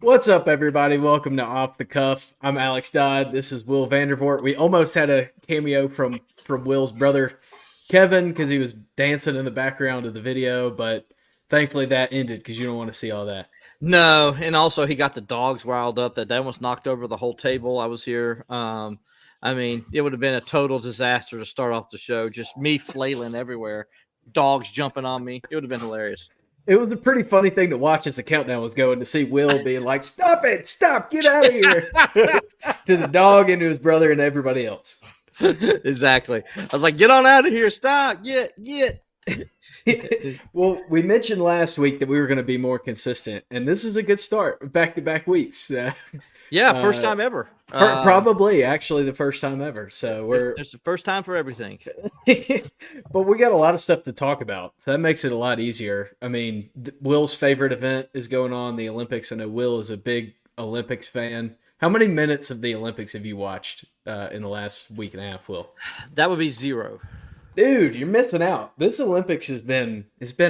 What's up, everybody? Welcome to Off the Cuff. I'm Alex Dodd. This is Will Vandervoort. We almost had a cameo from Will's brother, Kevin, because he was dancing in the background of the video, but thankfully that ended because you don't want to see all that. No, and also he got the dogs riled up. That almost knocked over the whole table. I was here. It would have been a total disaster to start off the show. Just me flailing everywhere, dogs jumping on me. It would have been hilarious. It was a pretty funny thing to watch as the countdown was going to see Will being like, "Stop it! Stop! Get out of here!" to the dog and to his brother and everybody else. Exactly. I was like, "Get on out of here! Stop! Get!" Well, we mentioned last week that we were going to be more consistent, and this is a good start. Back-to-back weeks. Yeah, first time ever. Probably, actually, the first time ever. So it's the first time for everything. But we got a lot of stuff to talk about, so that makes it a lot easier. I mean, Will's favorite event is going on, the Olympics. I know Will is a big Olympics fan. How many minutes of the Olympics have you watched in the last week and a half, Will? That would be 0. Dude, you're missing out. This Olympics has been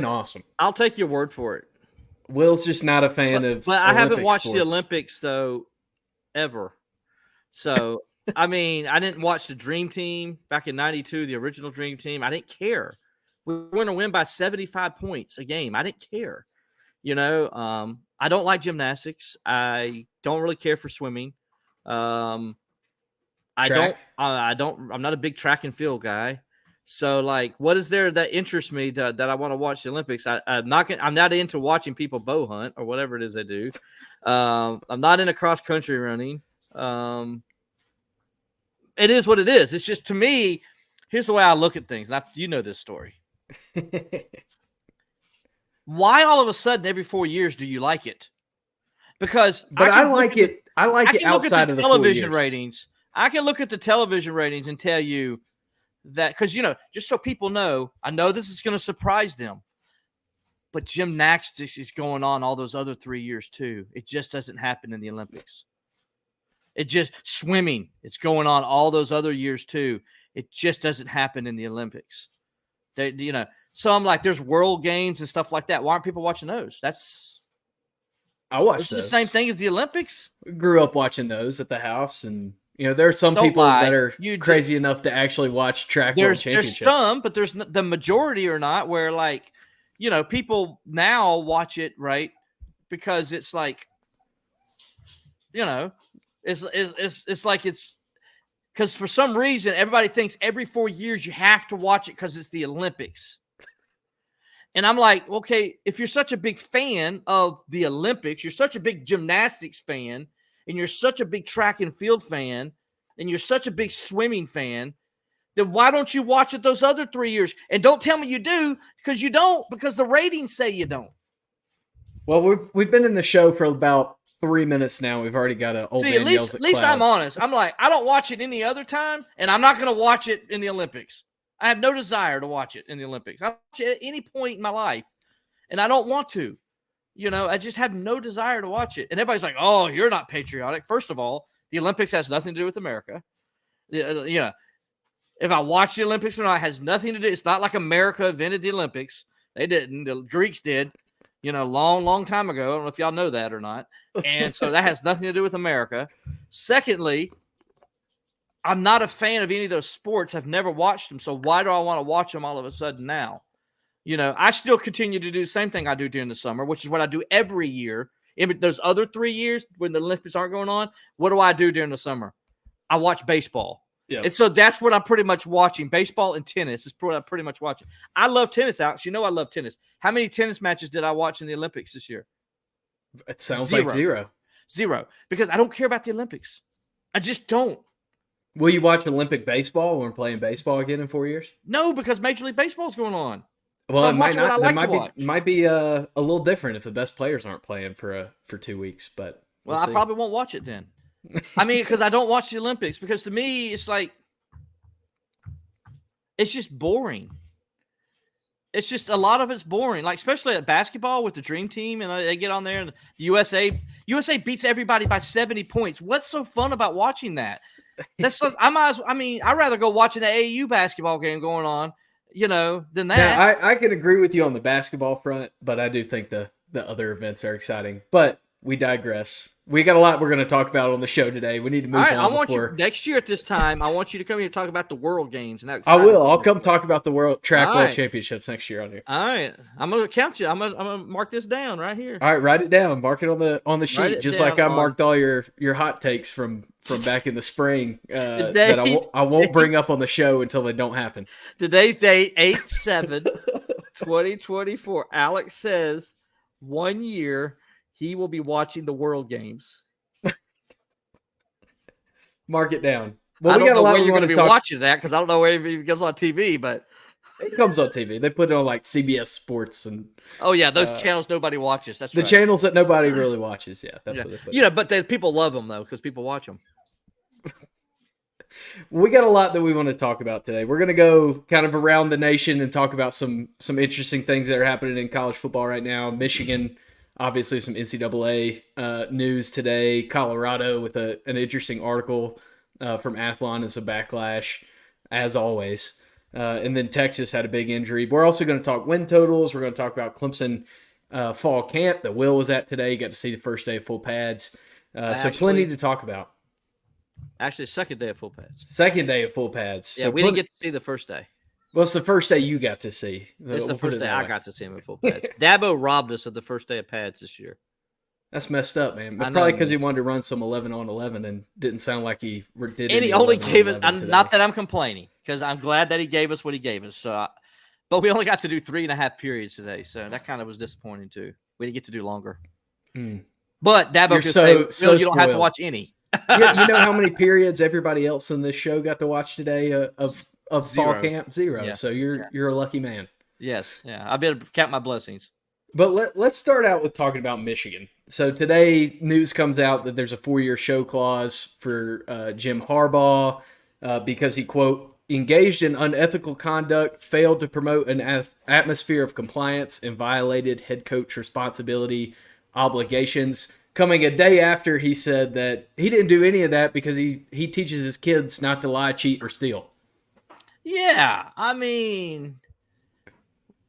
awesome. I'll take your word for it. Will's just not a fan of. But I haven't watched sports. the Olympics though, ever. So I mean, I didn't watch the Dream Team back in '92, the original Dream Team. I didn't care. We were going to win by 75 points a game. I didn't care. I don't like gymnastics. I don't really care for swimming. I'm not a big track and field guy. So, like, what is there that interests me that I want to watch the Olympics? I'm not into watching people bow hunt or whatever it is they do. I'm not into cross country running. It is what it is. It's just, to me, here's the way I look at things. And you know this story. Why all of a sudden every 4 years do you like it? But I like it. I like it outside of the television ratings. I can look at the television ratings and tell you that, because, just so people know, I know this is going to surprise them, but gymnastics is going on all those other 3 years too. It just doesn't happen in the Olympics. Swimming, it's going on all those other years too. It just doesn't happen in the Olympics. So I'm like, there's world games and stuff like that. Why aren't people watching those? I watch those. The same thing as the Olympics. Grew up watching those at the house, and there are some people that are crazy enough to actually watch track world championships. There's some, but there's the majority are not. Where, like, people now watch it, right? Because it's like, it's like it's because for some reason everybody thinks every 4 years you have to watch it because it's the Olympics. And I'm like, okay, if you're such a big fan of the Olympics, you're such a big gymnastics fan, and you're such a big track and field fan, and you're such a big swimming fan, then why don't you watch it those other 3 years? And don't tell me you do, because you don't, because the ratings say you don't. Well, we've been in the show for about 3 minutes now. We've already got an old man yells at clouds. At least I'm honest. I'm like, I don't watch it any other time, and I'm not going to watch it in the Olympics. I have no desire to watch it in the Olympics. I watch it at any point in my life, and I don't want to. I just have no desire to watch it. And everybody's like, oh, you're not patriotic. First of all, the Olympics has nothing to do with America. If I watch the Olympics or not, it has nothing to do. It's not like America invented the Olympics. They didn't. The Greeks did, long, long time ago. I don't know if y'all know that or not. And so that has nothing to do with America. Secondly, I'm not a fan of any of those sports. I've never watched them. So why do I want to watch them all of a sudden now? I still continue to do the same thing I do during the summer, which is what I do every year. In those other 3 years when the Olympics aren't going on, what do I do during the summer? I watch baseball. Yeah. And so that's what I'm pretty much watching. Baseball and tennis is what I'm pretty much watching. I love tennis, Alex. I love tennis. How many tennis matches did I watch in the Olympics this year? It sounds like zero. Zero. Because I don't care about the Olympics. I just don't. Will you watch Olympic baseball when we're playing baseball again in 4 years? No, because Major League Baseball is going on. Well, so it might not. Might be a little different if the best players aren't playing for 2 weeks. But we'll see. I probably won't watch it then. Because I don't watch the Olympics. Because to me, it's like it's just boring. It's just a lot of it's boring. Like, especially at basketball with the Dream Team, and they get on there and the USA beats everybody by 70 points. What's so fun about watching that? I'd rather go watching an AAU basketball game going on, than that. Yeah, I can agree with you on the basketball front, but I do think the other events are exciting. But we digress. We got a lot we're going to talk about on the show today. We need to All move right, I on want you before. next year at this time. I want you to come here and talk about the World Games and how I excited will. you I'll are. come talk about the All World right. Championships next year on here. All right, I'm gonna count you. I'm gonna mark this down right here. All right, write it down. Mark it on the Write sheet, it just down like I on marked all your hot takes from back in the spring that today's I won't bring up on the show until they don't happen. today's date 8/7/2024. Alex says 1 year he will be watching the World Games. Mark it down. Well, I we don't got a know lot where we you're want going to to be talk. watching that because I don't know where it goes on TV. But It comes on TV. They put it on like CBS Sports and oh yeah, those channels nobody watches. That's the right. channels that nobody really watches. Yeah, that's Yeah. what they put. You know, but people love them though because people watch them. We got a lot that we want to talk about today. We're going to go kind of around the nation and talk about some interesting things that are happening in college football right now. Michigan, obviously, some NCAA news today. Colorado with an interesting article from Athlon and some backlash, as always. And then Texas had a big injury. We're also going to talk win totals. We're going to talk about Clemson fall camp that Will was at today. You got to see the first day of full pads. So plenty to talk about. Actually, second day of full pads. Second day of full pads. Yeah, So we didn't get to see the first day. Well, it's the first day you got to see. It's the first day I got to see him in full pads. Dabo robbed us of the first day of pads this year. That's messed up, man. But I know, probably because man. he wanted to run some 11 on 11 and didn't sound like he did. And he only gave us. Not that I'm complaining, because I'm glad that he gave us what he gave us. So, but we only got to do 3.5 periods today, so that kind of was disappointing too. We didn't get to do longer. But Dabo You're could so say, "Well, you don't have to spoiled. watch any." you know how many periods everybody else in this show got to watch today of fall Zero. camp? Zero. Yeah. So you're a lucky man. Yes, yeah. I better count my blessings. But let's start out with talking about Michigan. So today, news comes out that there's a 4-year show clause for Jim Harbaugh because he, quote, engaged in unethical conduct, failed to promote an atmosphere of compliance, and violated head coach responsibility obligations. Coming a day after he said that he didn't do any of that because he teaches his kids not to lie, cheat, or steal. Yeah, I mean,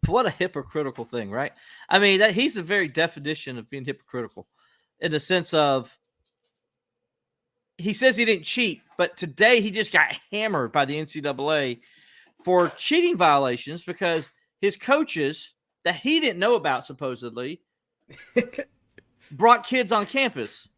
what a hypocritical thing, right? I mean, that he's the very definition of being hypocritical in the sense of he says he didn't cheat, but today he just got hammered by the NCAA for cheating violations because his coaches that he didn't know about supposedly brought kids on campus.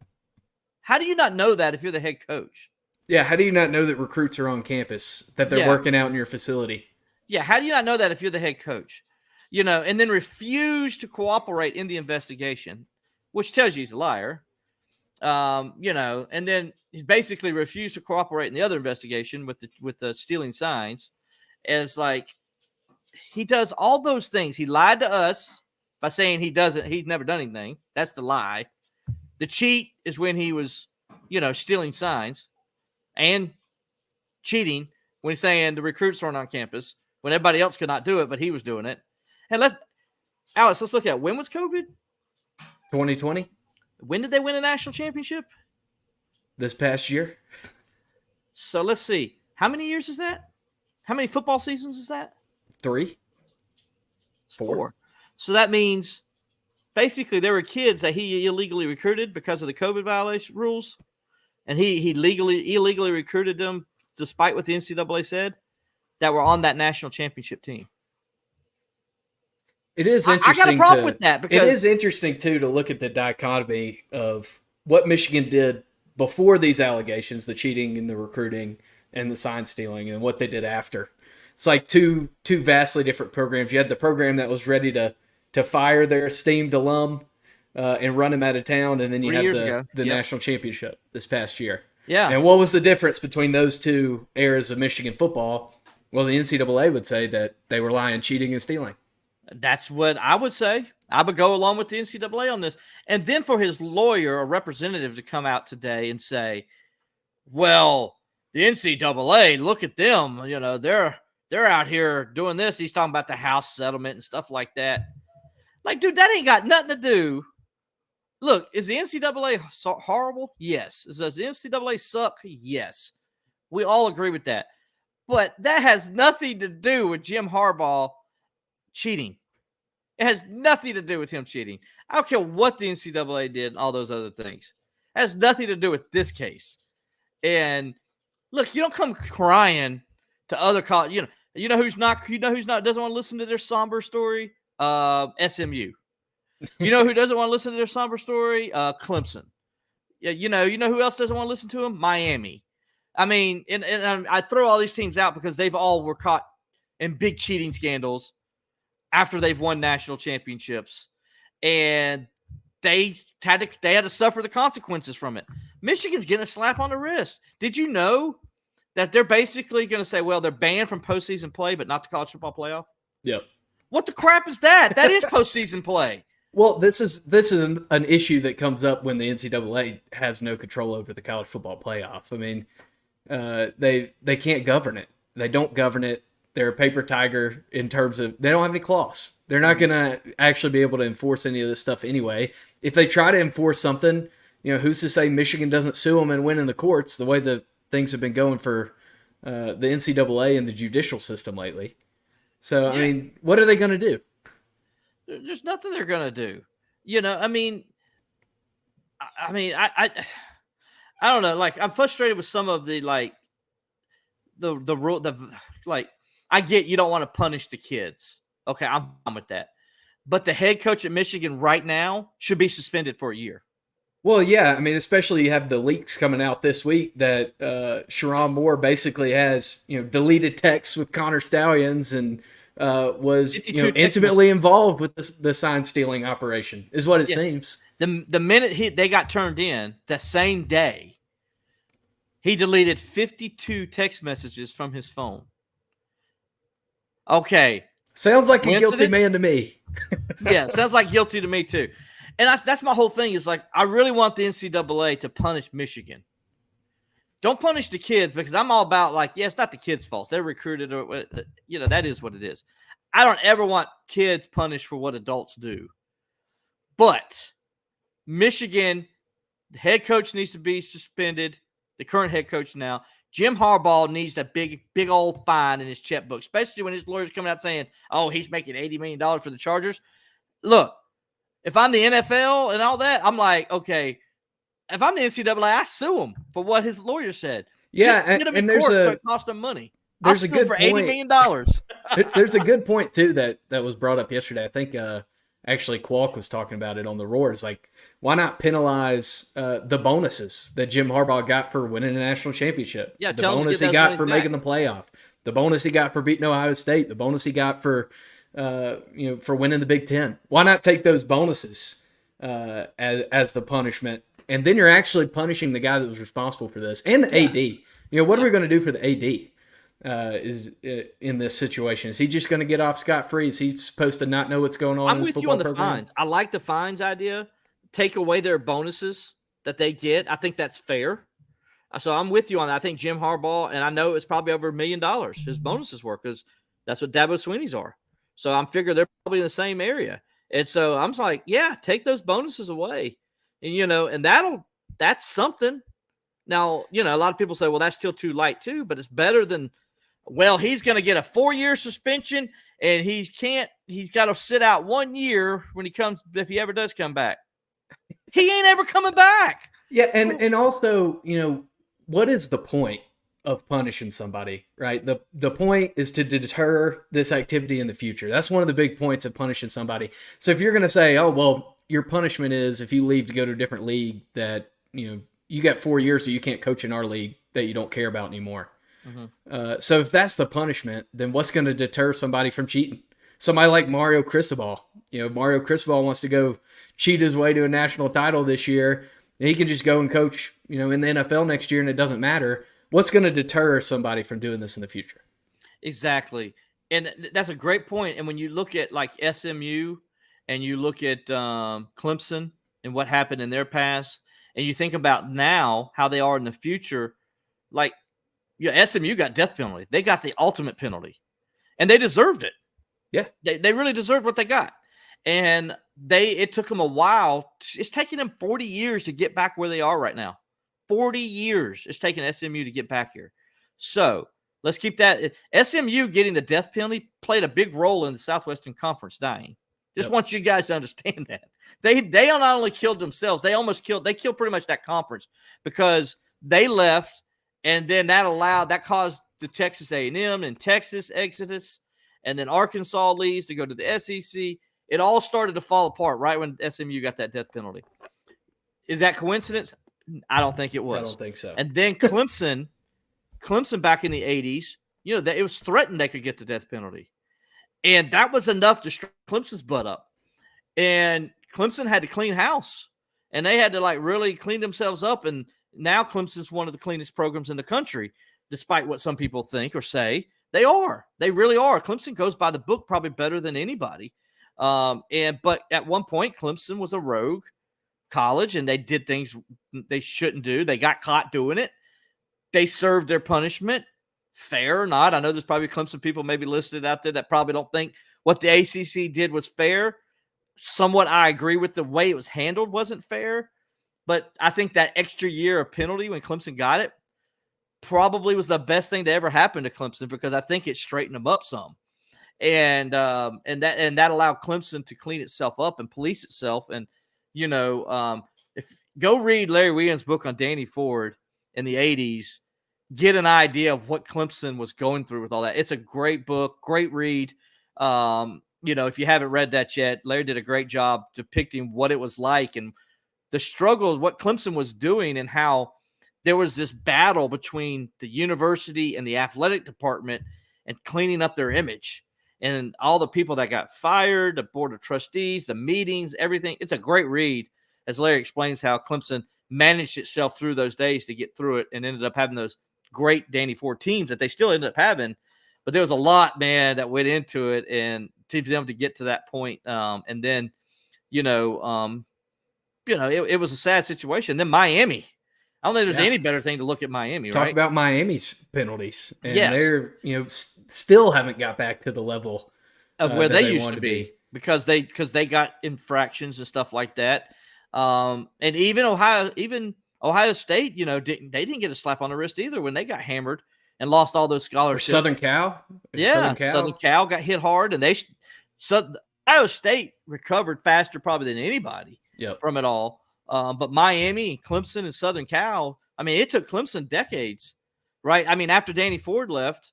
How do you not know that if you're the head coach? Yeah, how do you not know that recruits are on campus, that they're working out in your facility? Yeah, how do you not know that if you're the head coach? You know, and then refuse to cooperate in the investigation, which tells you he's a liar. You know, and then he basically refused to cooperate in the other investigation with the stealing signs. And it's like he does all those things. He lied to us by saying he's never done anything. That's the lie. The cheat is when he was, you know, stealing signs and cheating when he's saying the recruits aren't on campus when everybody else could not do it, but he was doing it. And let's look at when was COVID? 2020? When did they win a national championship? This past year? So let's see. How many years is that? How many football seasons is that? 3? 4? So that means basically there were kids that he illegally recruited because of the COVID violation rules. And he illegally recruited them despite what the NCAA said that were on that national championship team. It is interesting. I got a problem with that because it is interesting too to look at the dichotomy of what Michigan did before these allegations, the cheating and the recruiting and the sign stealing, and what they did after. It's like two vastly different programs. You had the program that was ready to fire their esteemed alum and run him out of town, and then you had the national championship this past year. Yeah. And what was the difference between those two eras of Michigan football? Well, the NCAA would say that they were lying, cheating, and stealing. That's what I would say. I would go along with the NCAA on this. And then for his lawyer or representative to come out today and say, well, the NCAA, look at them. You know, they're out here doing this. He's talking about the House settlement and stuff like that. Like, dude, that ain't got nothing to do. Look, is the NCAA horrible? Yes. Does the NCAA suck? Yes. We all agree with that. But that has nothing to do with Jim Harbaugh cheating. It has nothing to do with him cheating. I don't care what the NCAA did and all those other things. It has nothing to do with this case. And look, you don't come crying to other college. You know who's not doesn't want to listen to their somber story. SMU. You know who doesn't want to listen to their somber story? Clemson. Yeah, you know who else doesn't want to listen to them? Miami. I mean, and I throw all these teams out because they've all were caught in big cheating scandals after they've won national championships, and they had to suffer the consequences from it. Michigan's getting a slap on the wrist. Did you know that they're basically going to say, well, they're banned from postseason play, but not the college football playoff? Yep. What the crap is that? That is postseason play. Well, this is an issue that comes up when the NCAA has no control over the college football playoff. I mean, they can't govern it. They don't govern it. They're a paper tiger in terms of they don't have any claws. They're not going to actually be able to enforce any of this stuff anyway. If they try to enforce something, who's to say Michigan doesn't sue them and win in the courts the way the things have been going for the NCAA and the judicial system lately. So, I mean, what are they going to do? There's nothing they're going to do. I mean, I don't know. Like, I'm frustrated with some of the, like, the rule, I get you don't want to punish the kids. Okay, I'm with that. But the head coach at Michigan right now should be suspended for a year. Well, yeah. I mean, especially you have the leaks coming out this week that Sharon Moore basically has, deleted texts with Connor Stallions and was intimately involved with the sign stealing operation, is what it seems. The minute they got turned in, that same day, he deleted 52 text messages from his phone. Okay. Sounds like a guilty man to me. Yeah, sounds like guilty to me too. And that's my whole thing is like, I really want the NCAA to punish Michigan. Don't punish the kids because I'm all about like, it's not the kids' fault. They're recruited or, that is what it is. I don't ever want kids punished for what adults do. But Michigan, the head coach needs to be suspended. The current head coach now. Jim Harbaugh needs a big old fine in his checkbook, especially when his lawyer's coming out saying, oh, he's making $80 million for the Chargers. Look, if I'm the NFL and all that, I'm like, okay, if I'm the NCAA, I sue him for what his lawyer said. Yeah, and there's it cost him money. There's a good for point. $80 million. There's a good point too that was brought up yesterday. I think actually Kwok was talking about it on the Roars. Like, why not penalize the bonuses that Jim Harbaugh got for winning a national championship? Yeah, the bonus he got for making the playoff, the bonus he got for beating Ohio State, the bonus he got for for winning the Big Ten. Why not take those bonuses as the punishment? And then you're actually punishing the guy that was responsible for this and the AD. What are we going to do for the AD? Is in this situation? Is he just going to get off scot-free? Is he supposed to not know what's going on in his football program? I'm with you on the fines. I like the fines idea. Take away their bonuses that they get. I think that's fair. So I'm with you on that. I think Jim Harbaugh, and I know it's probably over $1 million his bonuses were because that's what Dabo Swinney's are. So I'm figuring they're probably in the same area. And so I'm like, take those bonuses away. And, and that's something. Now, a lot of people say, well, that's still too light too, but it's better than, well, he's going to get a 4-year suspension and he's got to sit out 1 year if he ever does come back. He ain't ever coming back. Yeah. And also, what is the point of punishing somebody, right? The point is to deter this activity in the future. That's one of the big points of punishing somebody. So if you're going to say, oh, well, your punishment is if you leave to go to a different league that, you got 4 years so you can't coach in our league that you don't care about anymore. Mm-hmm. So if that's the punishment, then what's going to deter somebody from cheating? Somebody like Mario Cristobal. Mario Cristobal wants to go cheat his way to a national title this year. And he can just go and coach, in the NFL next year and it doesn't matter. What's going to deter somebody from doing this in the future? Exactly. And that's a great point. And when you look at like SMU and you look at Clemson and what happened in their past, and you think about now how they are in the future, like SMU got death penalty. They got the ultimate penalty, and they deserved it. Yeah, they really deserved what they got, and it took them a while. It's taking them 40 years to get back where they are right now. 40 years it's taken SMU to get back here. So let's keep that. SMU getting the death penalty played a big role in the Southwestern Conference dying. Just Yep. want you guys to understand that. They not only killed themselves, they killed pretty much that conference because they left, and then that caused the Texas A&M and Texas exodus, and then Arkansas leaves to go to the SEC. It all started to fall apart right when SMU got that death penalty. Is that coincidence? I don't think it was. I don't think so. And then Clemson back in the 80s, it was threatened they could get the death penalty. And that was enough to strike Clemson's butt up. And Clemson had to clean house. And they had to really clean themselves up. And now Clemson's one of the cleanest programs in the country, despite what some people think or say. They are. They really are. Clemson goes by the book probably better than anybody. But at one point, Clemson was a rogue college, and they did things they shouldn't do. They got caught doing it. They served their punishment, fair or not. I know there's probably Clemson people maybe listed out there that probably don't think what the ACC did was fair. Somewhat I agree with the way it was handled wasn't fair, but I think that extra year of penalty when Clemson got it probably was the best thing that ever happened to Clemson because I think it straightened them up some. And that allowed Clemson to clean itself up and police itself. And if go read Larry Williams' book on Danny Ford in the 80s, get an idea of what Clemson was going through with all that. It's a great book, great read. If you haven't read that yet, Larry did a great job depicting what it was like and the struggles, what Clemson was doing, and how there was this battle between the university and the athletic department and cleaning up their image. And all the people that got fired, the board of trustees, the meetings, everything. It's a great read as Larry explains how Clemson managed itself through those days to get through it and ended up having those great Danny Ford teams that they still ended up having. But there was a lot, man, that went into it and to them to get to that point. And then, it was a sad situation. Then Miami. I don't think there's any better thing to look at Miami, Talk right? about Miami's penalties. And Yes. they're, still haven't got back to the level of where they used wanted to be because they got infractions and stuff like that. And even Ohio State, they didn't get a slap on the wrist either when they got hammered and lost all those scholarships. Or Southern Cal. Southern Cal got hit hard, and Ohio State recovered faster probably than anybody from it all. But Miami, Clemson, and Southern Cal, it took Clemson decades, right? After Danny Ford left,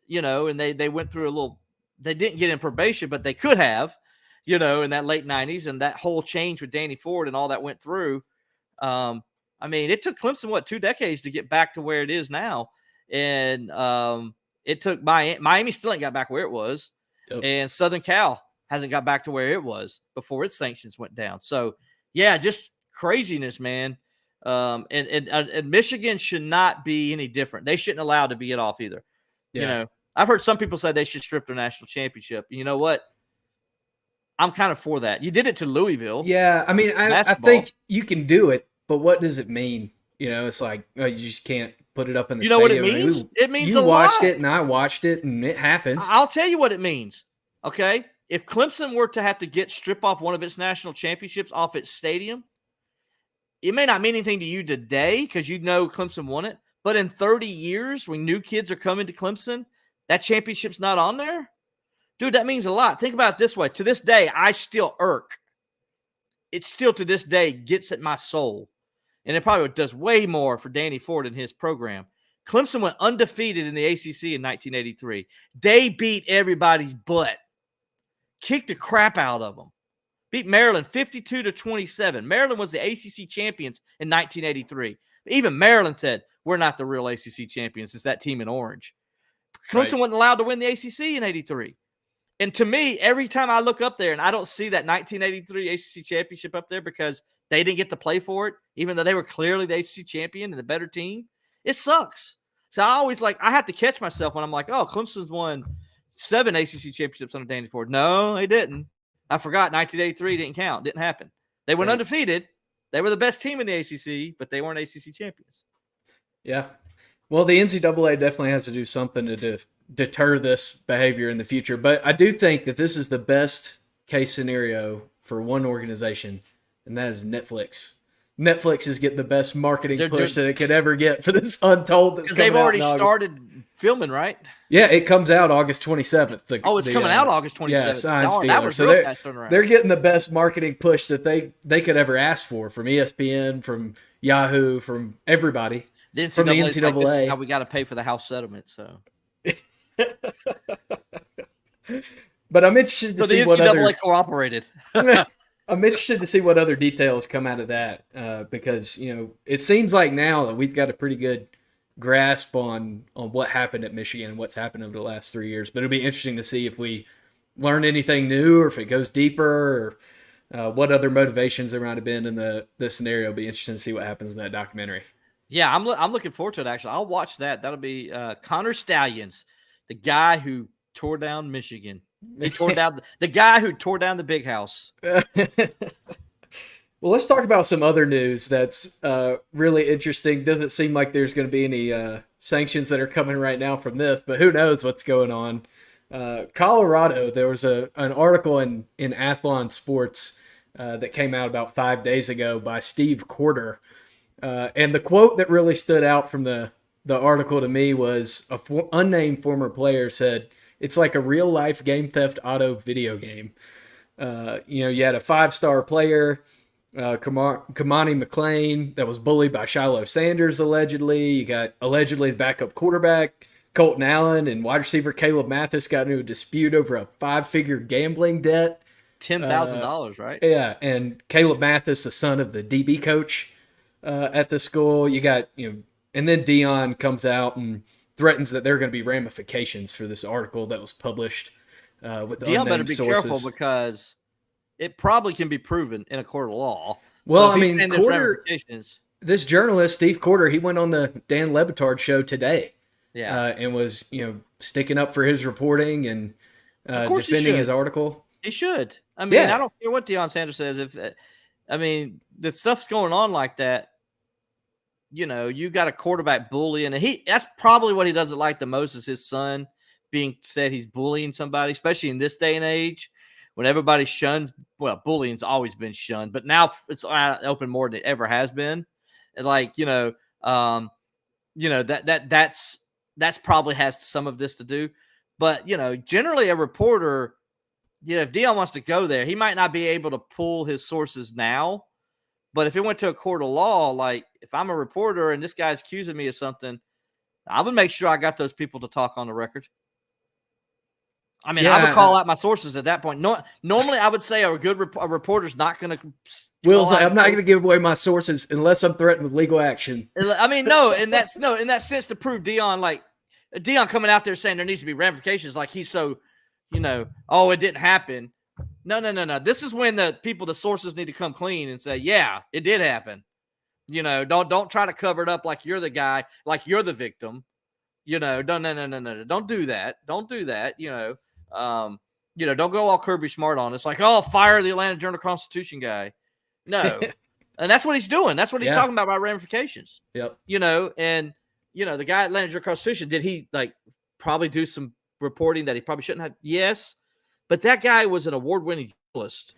and they went through they didn't get in probation, but they could have, in that late 90s, and that whole change with Danny Ford and all that went through. It took Clemson, 2 decades to get back to where it is now. And it took Miami still ain't got back where it was. Yep. And Southern Cal hasn't got back to where it was before its sanctions went down. So, yeah, just craziness, man. And Michigan should not be any different. They shouldn't allow to be it off either. Yeah. I've heard some people say they should strip their national championship. You know what? I'm kind of for that. You did it to Louisville. Yeah, I think you can do it, but what does it mean? It's like you just can't put it up in the stadium. What it means? It means you a lot. You watched it, and I watched it, and it happened. I'll tell you what it means, okay? If Clemson were to have to strip off one of its national championships off its stadium, it may not mean anything to you today because Clemson won it, but in 30 years when new kids are coming to Clemson, that championship's not on there? Dude, that means a lot. Think about it this way. To this day, I still irk. It still to this day gets at my soul. And it probably does way more for Danny Ford and his program. Clemson went undefeated in the ACC in 1983. They beat everybody's butt. Kicked the crap out of them. Beat Maryland 52-27. Maryland was the ACC champions in 1983. Even Maryland said, we're not the real ACC champions. It's that team in orange. Clemson wasn't allowed to win the ACC in 83. And to me, every time I look up there and I don't see that 1983 ACC championship up there because they didn't get to play for it, even though they were clearly the ACC champion and the better team, it sucks. So I always I have to catch myself when I'm like, oh, Clemson's won 7 ACC championships under Danny Ford. No, they didn't. I forgot 1983 didn't count. Didn't happen. They went undefeated. They were the best team in the ACC, but they weren't ACC champions. Yeah. Well, the NCAA definitely has to do something to deter this behavior in the future. But I do think that this is the best case scenario for one organization, and that is Netflix. Netflix is getting the best marketing push that it could ever get for this Untold. That's they've already started filming, right? Yeah, it comes out August 27th. Oh, it's coming out August 27th. Yeah, Sign Darn, that Stealer. was So real fast turnaround. they're getting the best marketing push that they could ever ask for from ESPN, from Yahoo, from everybody, from the NCAA. Like, this is how NCAA. we got to pay for the house settlement. So But I'm interested to the see NCAA what other cooperated. I'm interested to see what other details come out of that because it seems like now that we've got a pretty good grasp on what happened at Michigan and what's happened over the last 3 years. But it'll be interesting to see if we learn anything new or if it goes deeper or what other motivations there might have been in the scenario. It'll be interesting to see what happens in that documentary. Yeah, I'm looking forward to it. Actually, I'll watch that. That'll be Connor Stallions, the guy who tore down Michigan. He tore down the guy who tore down the big house. Well, let's talk about some other news that's really interesting. Doesn't seem like there's going to be any sanctions that are coming right now from this, but who knows what's going on. Colorado, there was an article in Athlon Sports that came out about 5 days ago by Steve Corder. And the quote that really stood out from the article to me was unnamed former player said, "It's like a real-life game theft auto video game." You had a 5-star player, Kamani McLean, that was bullied by Shiloh Sanders, allegedly. You got allegedly the backup quarterback, Colton Allen, and wide receiver Caleb Mathis got into a dispute over a 5-figure gambling debt. $10,000, right? Yeah, and Caleb Mathis, the son of the DB coach at the school. You got, and then Dion comes out and threatens that there are going to be ramifications for this article that was published with the Dion better unnamed be sources. careful because it probably can be proven in a court of law. Well, so I mean, this journalist, Steve Corder, he went on the Dan Le Batard show today. Yeah. And was, sticking up for his reporting and defending his article. He should. I mean, I don't care what Deion Sanders says. The stuff's going on like that. You got a quarterback bullying, and that's probably what he doesn't like the most is his son being said he's bullying somebody, especially in this day and age when everybody shuns. Well, bullying's always been shunned, but now it's open more than it ever has been. And that's probably has some of this to do. But, generally a reporter, if Deion wants to go there, he might not be able to pull his sources now. But if it went to a court of law, like if I'm a reporter and this guy's accusing me of something, I would make sure I got those people to talk on the record. I mean, I would call out my sources at that point. Normally, I would say a reporter's not going to. Will's like, I'm not going to give away my sources unless I'm threatened with legal action. I mean, in that sense, to prove Deion, Deion coming out there saying there needs to be ramifications, like he's so, oh, it didn't happen. No. This is when the sources need to come clean and say, yeah, it did happen. Don't try to cover it up like you're the guy, like you're the victim. No. Don't do that. Don't do that. Don't go all Kirby Smart on us. Like, oh, fire the Atlanta Journal-Constitution guy. No. And that's what he's doing. That's what he's talking about ramifications. Yep. And the guy at Atlanta Journal-Constitution, did he probably do some reporting that he probably shouldn't have? Yes. But that guy was an award-winning journalist.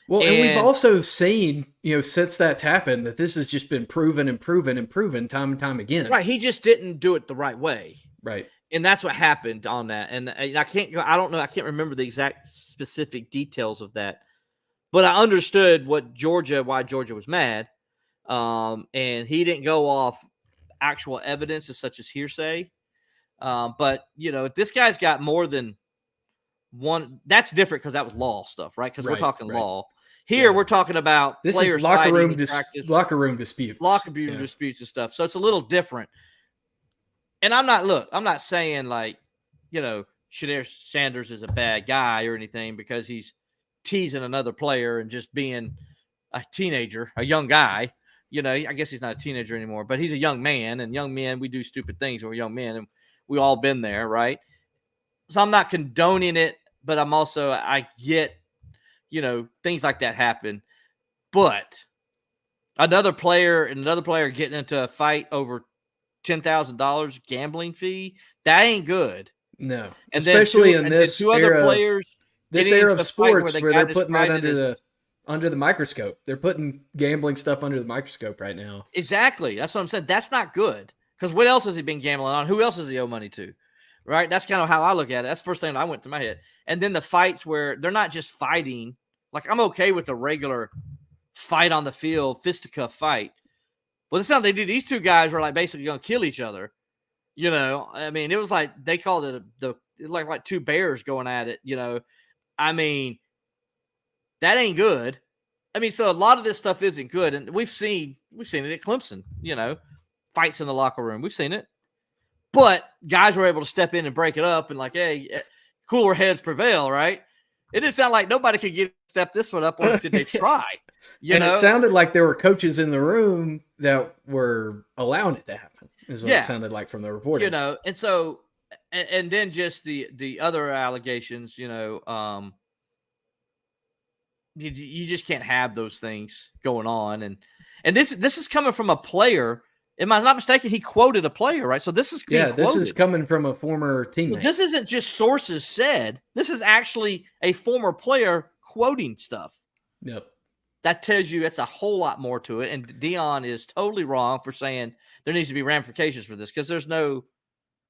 Well, and we've also seen, since that's happened, that this has just been proven and proven and proven time and time again. Right. He just didn't do it the right way. Right. And that's what happened on that. And I can't remember the exact specific details of that. But I understood why Georgia was mad. And he didn't go off actual evidence such as hearsay. But, if this guy's got more than one, that's different because that was law stuff, right? Because we're talking law. Here we're talking about this players is locker room disputes, locker room disputes and stuff. So it's a little different. And I'm not saying Shanae Sanders is a bad guy or anything because he's teasing another player and just being a teenager, a young guy. I guess he's not a teenager anymore, but he's a young man, and young men, we do stupid things when we're young men, and we all been there, right? So I'm not condoning it, but I get, things like that happen. But another player getting into a fight over $10,000 gambling fee, that ain't good. No, and especially in this era of sports where they're putting that under the microscope. They're putting gambling stuff under the microscope right now. Exactly. That's what I'm saying. That's not good. Because what else has he been gambling on? Who else does he owe money to? right? That's kind of how I look at it. That's the first thing that I went to my head. And then the fights where they're not just fighting. Like, I'm okay with the regular fight on the field, fisticuff fight. But it's not they did. These two guys were like basically going to kill each other. I mean, it was like they called it like two bears going at it. I mean, that ain't good. I mean, so a lot of this stuff isn't good, and we've seen it at Clemson. Fights in the locker room. We've seen it, but guys were able to step in and break it up, and like, hey, cooler heads prevail, right? It didn't sound like nobody could step this one up, or did they try? It sounded like there were coaches in the room that were allowing it to happen. Is what it sounded like from the reporting. And so, and then just the other allegations, you just can't have those things going on. And this is coming from a player. Am I not mistaken? He quoted a player, right? So this is this is coming from a former teammate. So this isn't just sources said. This is actually a former player quoting stuff. Yep. That tells you it's a whole lot more to it. And Deion is totally wrong for saying there needs to be ramifications for this, because there's no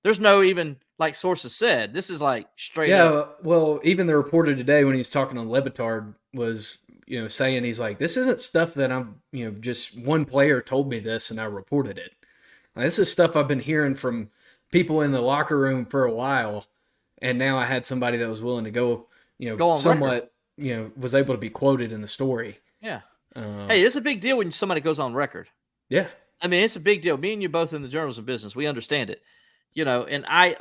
even like sources said. This is like straight up. Yeah, well, even the reporter today when he's talking on Levitard was, saying he's like, this isn't stuff that I'm, just one player told me this and I reported it. Now, this is stuff I've been hearing from people in the locker room for a while, and now I had somebody that was willing to go somewhat, record. Was able to be quoted in the story. Yeah. Hey, it's a big deal when somebody goes on record. Yeah. I mean, it's a big deal. Me and you both in the journalism business, we understand it. And I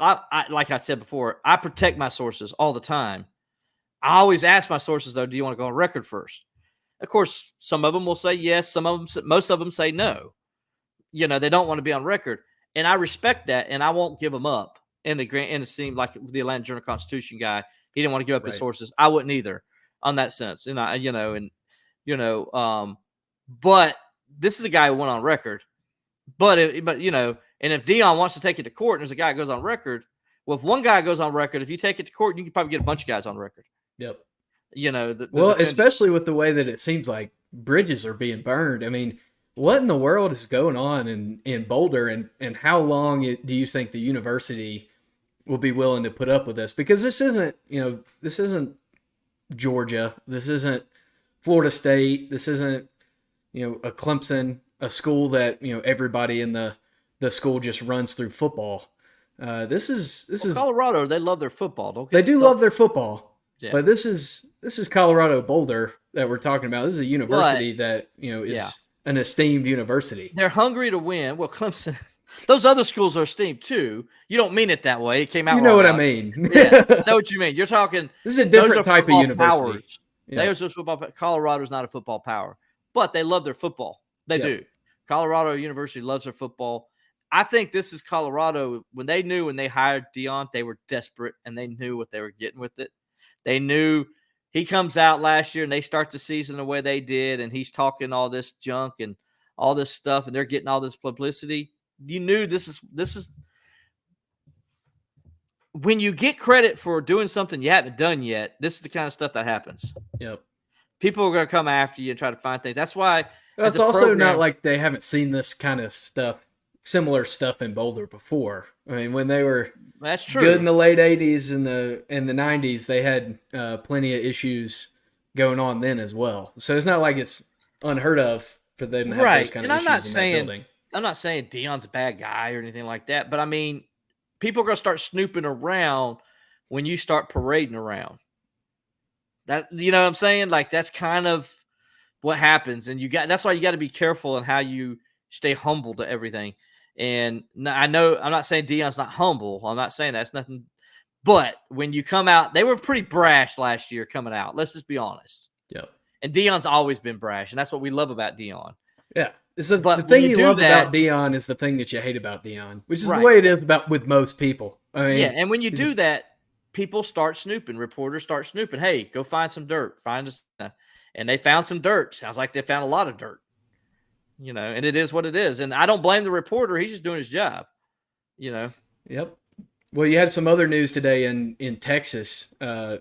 like I said before, I protect my sources all the time. I always ask my sources, though, do you want to go on record first? Of course, some of them will say yes. Most of them say no. They don't want to be on record. And I respect that, and I won't give them up. In the scheme, like the Atlanta Journal-Constitution guy, he didn't want to give up his sources. I wouldn't either on that sense. But this is a guy who went on record. And if Deion wants to take it to court and there's a guy who goes on record, well, if one guy goes on record, if you take it to court, you can probably get a bunch of guys on record. Yep. Especially with the way that it seems like bridges are being burned. I mean, what in the world is going on in Boulder, and how long do you think the university will be willing to put up with this? Because this isn't Georgia. This isn't Florida State. This isn't, a Clemson, a school that, everybody in the school just runs through football. This is Colorado. They love their football. They do love their football, but this is Colorado Boulder that we're talking about. This is a university that is an esteemed university. They're hungry to win. Well, Clemson, those other schools are esteemed too. You don't mean it that way. It came out. You know what I mean? Yeah, I know what you mean. You're talking. This is a different type of university. Those are football. Colorado's not a football power, but they love their football. They do. Colorado University loves their football. I think this is Colorado. When they hired Deion, they were desperate, and they knew what they were getting with it. They knew he comes out last year and they start the season the way they did, and he's talking all this junk and all this stuff, and they're getting all this publicity. You knew this is when you get credit for doing something you haven't done yet, this is the kind of stuff that happens. Yep. People are going to come after you and try to find things. That's why. It's also not like they haven't seen this kind of stuff, similar stuff in Boulder before. I mean, when they were good in the late 80s and the 90s, they had plenty of issues going on then as well. So it's not like it's unheard of for them to have those kind of issues in that building. I'm not saying Deion's a bad guy or anything like that, but I mean, people are going to start snooping around when you start parading around. That, you know what I'm saying? Like, that's kind of what happens. And that's why you got to be careful in how you stay humble to everything. And I know I'm not saying Deion's not humble. I'm not saying that's nothing. But when you come out, they were pretty brash last year coming out. Let's just be honest. Yep. And Deion's always been brash, and that's what we love about Deion. Yeah. The thing you love about Deion is the thing that you hate about Deion, which is the way it is with most people. I mean, yeah, and when you do that, people start snooping. Reporters start snooping. Hey, go find some dirt. And they found some dirt. Sounds like they found a lot of dirt. You know, and it is what it is. And I don't blame the reporter. He's just doing his job. You know. Yep. Well, you had some other news today in Texas.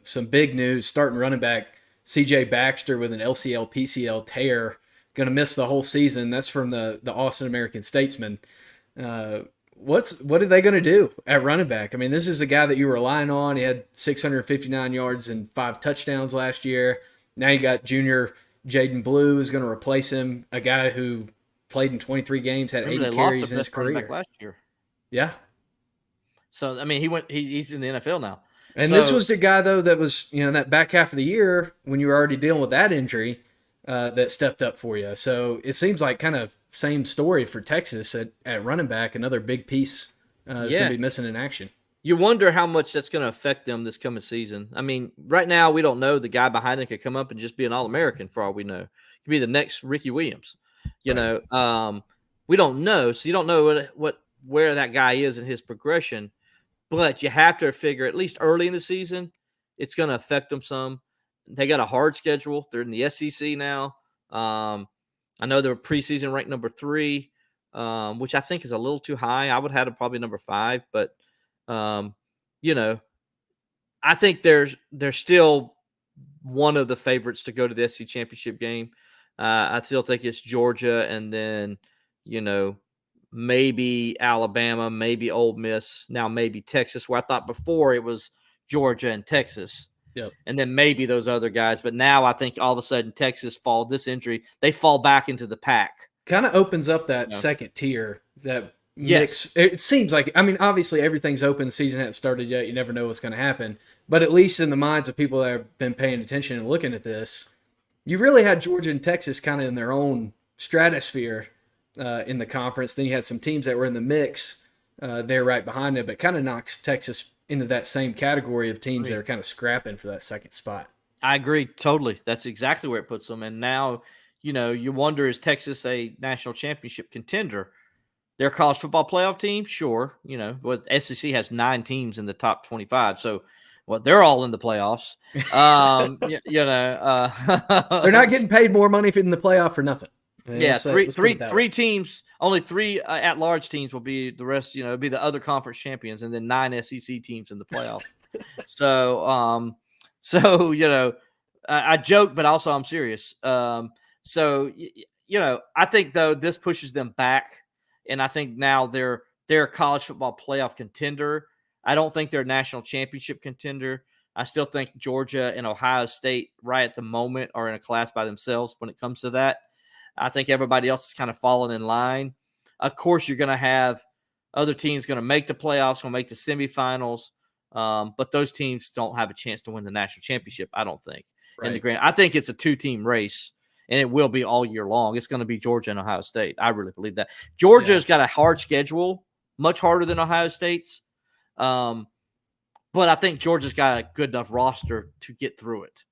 Some big news. Starting running back C.J. Baxter with an LCL PCL tear, going to miss the whole season. That's from the Austin American-Statesman. what are they going to do at running back? I mean, this is a guy that you were relying on. He had 659 yards and 5 touchdowns last year. Now you got junior Jaden Blue is going to replace him, a guy who played in 23 games, had Remember, 80 they lost the carries in his best running back career. last year. Yeah. So I mean, he's in the NFL now. And this So was the guy, though, that was, that back half of the year when you were already dealing with that injury that stepped up for you. So it seems like kind of same story for Texas at running back. Another big piece is going to be missing in action. you wonder how much that's going to affect them this coming season. I mean, right now we don't know. The guy behind him could come up and just be an All-American for all we know. Could be the next Ricky Williams. You Right. know, we don't know. So you don't know where that guy is in his progression. But you have to figure, at least early in the season, it's going to affect them some. They got a hard schedule. They're in the SEC now. I know they're preseason ranked number 3, which I think is a little too high. I would have them probably number 5, but you know, I think they're still one of the favorites to go to the SEC championship game. I still think it's Georgia, and then maybe Alabama, maybe Ole Miss, now maybe Texas. Where I thought before it was Georgia and Texas. Yep. And then maybe those other guys. But now I think all of a sudden Texas this injury, they fall back into the pack. Kind of opens up that second tier, that Yes. mix. It seems like, I mean, obviously everything's open. The season hasn't started yet. You never know what's going to happen. But at least in the minds of people that have been paying attention and looking at this, you really had Georgia and Texas kind of in their own stratosphere in the conference. Then you had some teams that were in the mix there right behind it, but kind of knocks Texas into that same category of teams that are kind of scrapping for that second spot. I agree totally. That's exactly where it puts them. And now, you wonder, is Texas a national championship contender? They're a college football playoff team, sure. But SEC has 9 teams in the top 25, so they're all in the playoffs. They're not getting paid more money in the playoff for nothing. Yeah, three teams. Only 3 at-large teams will be the rest. Be the other conference champions, and then 9 SEC teams in the playoff. So, I joke, but also I'm serious. I think though this pushes them back, and I think now they're a college football playoff contender. I don't think they're a national championship contender. I still think Georgia and Ohio State right at the moment are in a class by themselves when it comes to that. I think everybody else is kind of falling in line. Of course, you're going to have other teams going to make the playoffs, going to make the semifinals, but those teams don't have a chance to win the national championship, I don't think. Right. I think it's a 2-team race, and it will be all year long. It's going to be Georgia and Ohio State. I really believe that. Georgia's got a hard schedule, much harder than Ohio State's, but I think Georgia's got a good enough roster to get through it.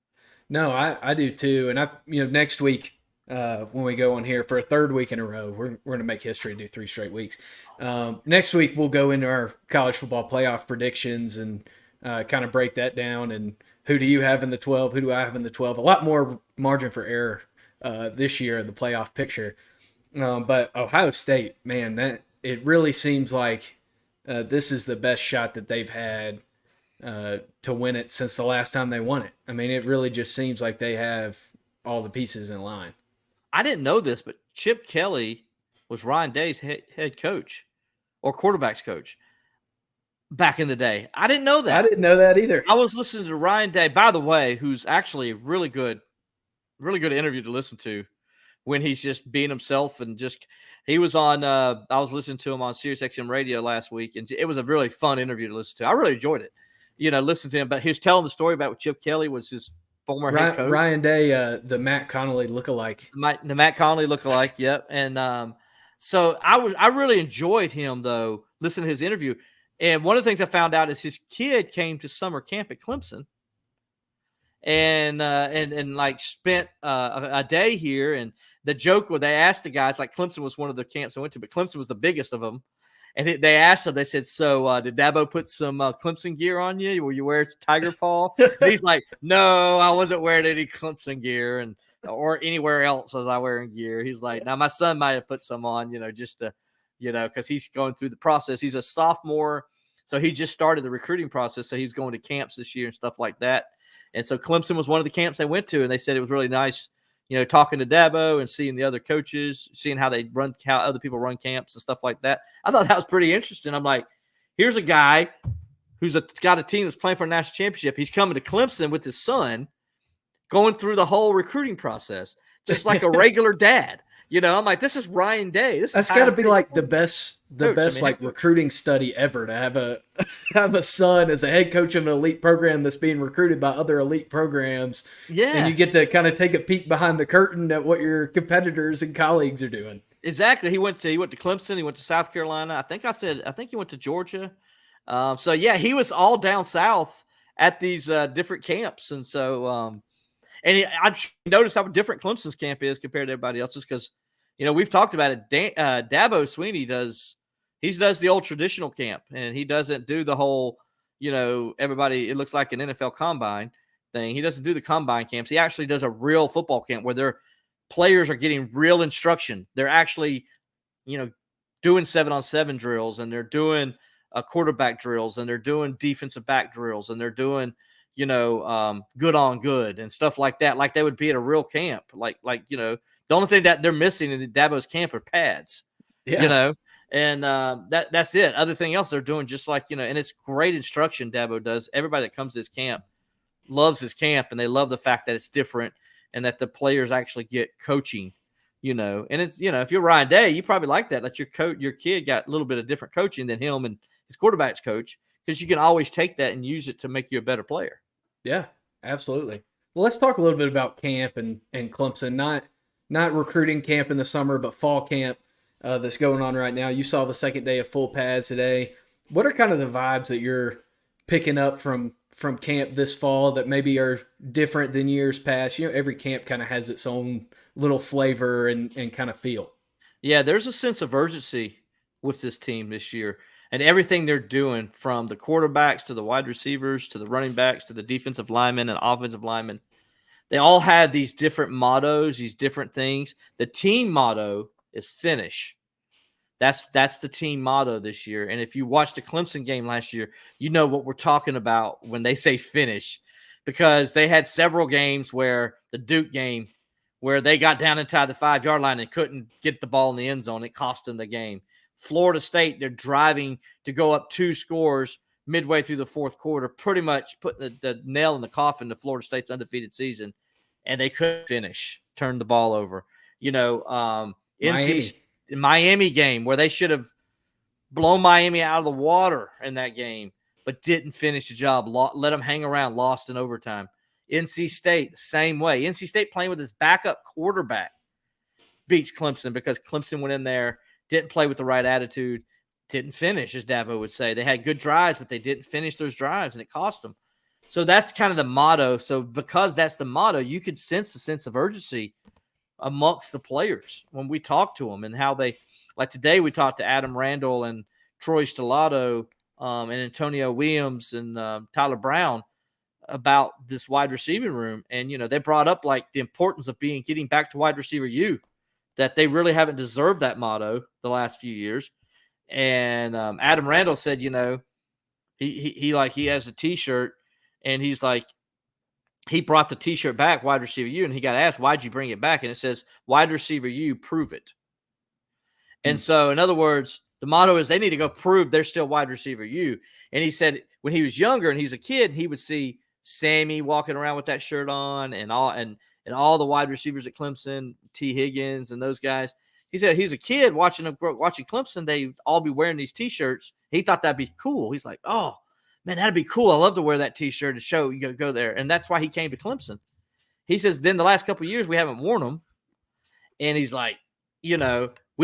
No, I do too. And next week, when we go on here for a 3rd week in a row, we're going to make history and do 3 straight weeks. Next week, we'll go into our college football playoff predictions and kind of break that down. And who do you have in the 12? Who do I have in the 12? A lot more margin for error this year in the playoff picture. But Ohio State, man, that it really seems like this is the best shot that they've had to win it since the last time they won it. I mean, it really just seems like they have all the pieces in line. I didn't know this, but Chip Kelly was Ryan Day's head coach or quarterback's coach back in the day. I didn't know that. I didn't know that either. I was listening to Ryan Day, by the way, who's actually a really good interview to listen to when he's just being himself and he was on I was listening to him on SiriusXM radio last week, and it was a really fun interview to listen to. I really enjoyed it. Listen to him, but he was telling the story about what Chip Kelly was his former head coach. Ryan Day, the Matt Connolly lookalike. The Matt Connolly lookalike, yep. And so I really enjoyed him, though, listening to his interview. And one of the things I found out is his kid came to summer camp at Clemson and like spent a day here. And the joke where they asked the guys, like Clemson was one of the camps I went to, but Clemson was the biggest of them. And they asked him, they said, so did Dabo put some Clemson gear on you? Were you wearing tiger paw? And he's like, no, I wasn't wearing any Clemson gear or anywhere else was I wearing gear. He's like, now my son might have put some on, just to, because he's going through the process. He's a sophomore, so he just started the recruiting process. So he's going to camps this year and stuff like that. And so Clemson was one of the camps they went to, and they said it was really nice, talking to Dabo and seeing the other coaches, seeing how other people run camps and stuff like that. I thought that was pretty interesting. I'm like, here's a guy who's got a team that's playing for a national championship. He's coming to Clemson with his son, going through the whole recruiting process, just like a regular dad. I'm like, this is Ryan Day. That's got to be like the best coach. like recruiting study ever, to have a son as a head coach of an elite program that's being recruited by other elite programs. Yeah. And you get to kind of take a peek behind the curtain at what your competitors and colleagues are doing. Exactly. He went to Clemson. He went to South Carolina. I think he went to Georgia. So yeah, he was all down south at these different camps, and so I noticed how different Clemson's camp is compared to everybody else's, because we've talked about it. Dabo Swinney does the old traditional camp, and he doesn't do the whole everybody, it looks like an NFL combine thing. He doesn't do the combine camps. He actually does a real football camp where their players are getting real instruction. They're actually doing 7-on-7 drills, and they're doing quarterback drills, and they're doing defensive back drills, and they're doing good on good and stuff like that, like they would be at a real camp. Like the only thing that they're missing in the Dabo's camp are pads. And that's it. Other thing else they're doing just like and it's great instruction Dabo does. Everybody that comes to his camp loves his camp, and they love the fact that it's different and that the players actually get coaching. And it's if you're Ryan Day, you probably like that your kid got a little bit of different coaching than him and his quarterback's coach, because you can always take that and use it to make you a better player. Yeah, absolutely. Well, let's talk a little bit about camp and Clemson. Not recruiting camp in the summer, but fall camp that's going on right now. You saw the second day of full pads today. What are kind of the vibes that you're picking up from camp this fall that maybe are different than years past? Every camp kind of has its own little flavor and kind of feel. Yeah, there's a sense of urgency with this team this year. And everything they're doing, from the quarterbacks to the wide receivers to the running backs to the defensive linemen and offensive linemen, they all had these different mottos, these different things. The team motto is finish. That's the team motto this year. And if you watched the Clemson game last year, you know what we're talking about when they say finish, because they had several games where the Duke game, where they got down inside the 5-yard line and couldn't get the ball in the end zone. It cost them the game. Florida State, they're driving to go up 2 scores midway through the fourth quarter, pretty much putting the nail in the coffin to Florida State's undefeated season, and they couldn't finish, turn the ball over. Miami game, where they should have blown Miami out of the water in that game, but didn't finish the job, let them hang around, lost in overtime. NC State, the same way. NC State playing with his backup quarterback beats Clemson, because Clemson went in there, didn't play with the right attitude, didn't finish, as Dabo would say. They had good drives, but they didn't finish those drives, and it cost them. So that's kind of the motto. So because that's the motto, you could sense a sense of urgency amongst the players when we talk to them, and how they – like today we talked to Adam Randall and Troy Stellato and Antonio Williams and Tyler Brown about this wide receiving room. And, they brought up like the importance of getting back to wide receiver U, that they really haven't deserved that motto the last few years. And Adam Randall said, he has a T-shirt, and he's like, he brought the T-shirt back, wide receiver U, and he got asked, why'd you bring it back? And it says, wide receiver U, prove it. And so, in other words, the motto is they need to go prove they're still wide receiver U. And he said when he was younger and he's a kid, he would see Sammy walking around with that shirt on, and all the wide receivers at Clemson, T. Higgins and those guys. He said he's a kid watching Clemson. They all be wearing these T-shirts. He thought that'd be cool. He's like, oh, man, that'd be cool. I love to wear that T-shirt to show you go there. And that's why he came to Clemson. He says, then the last couple of years we haven't worn them. And he's like, we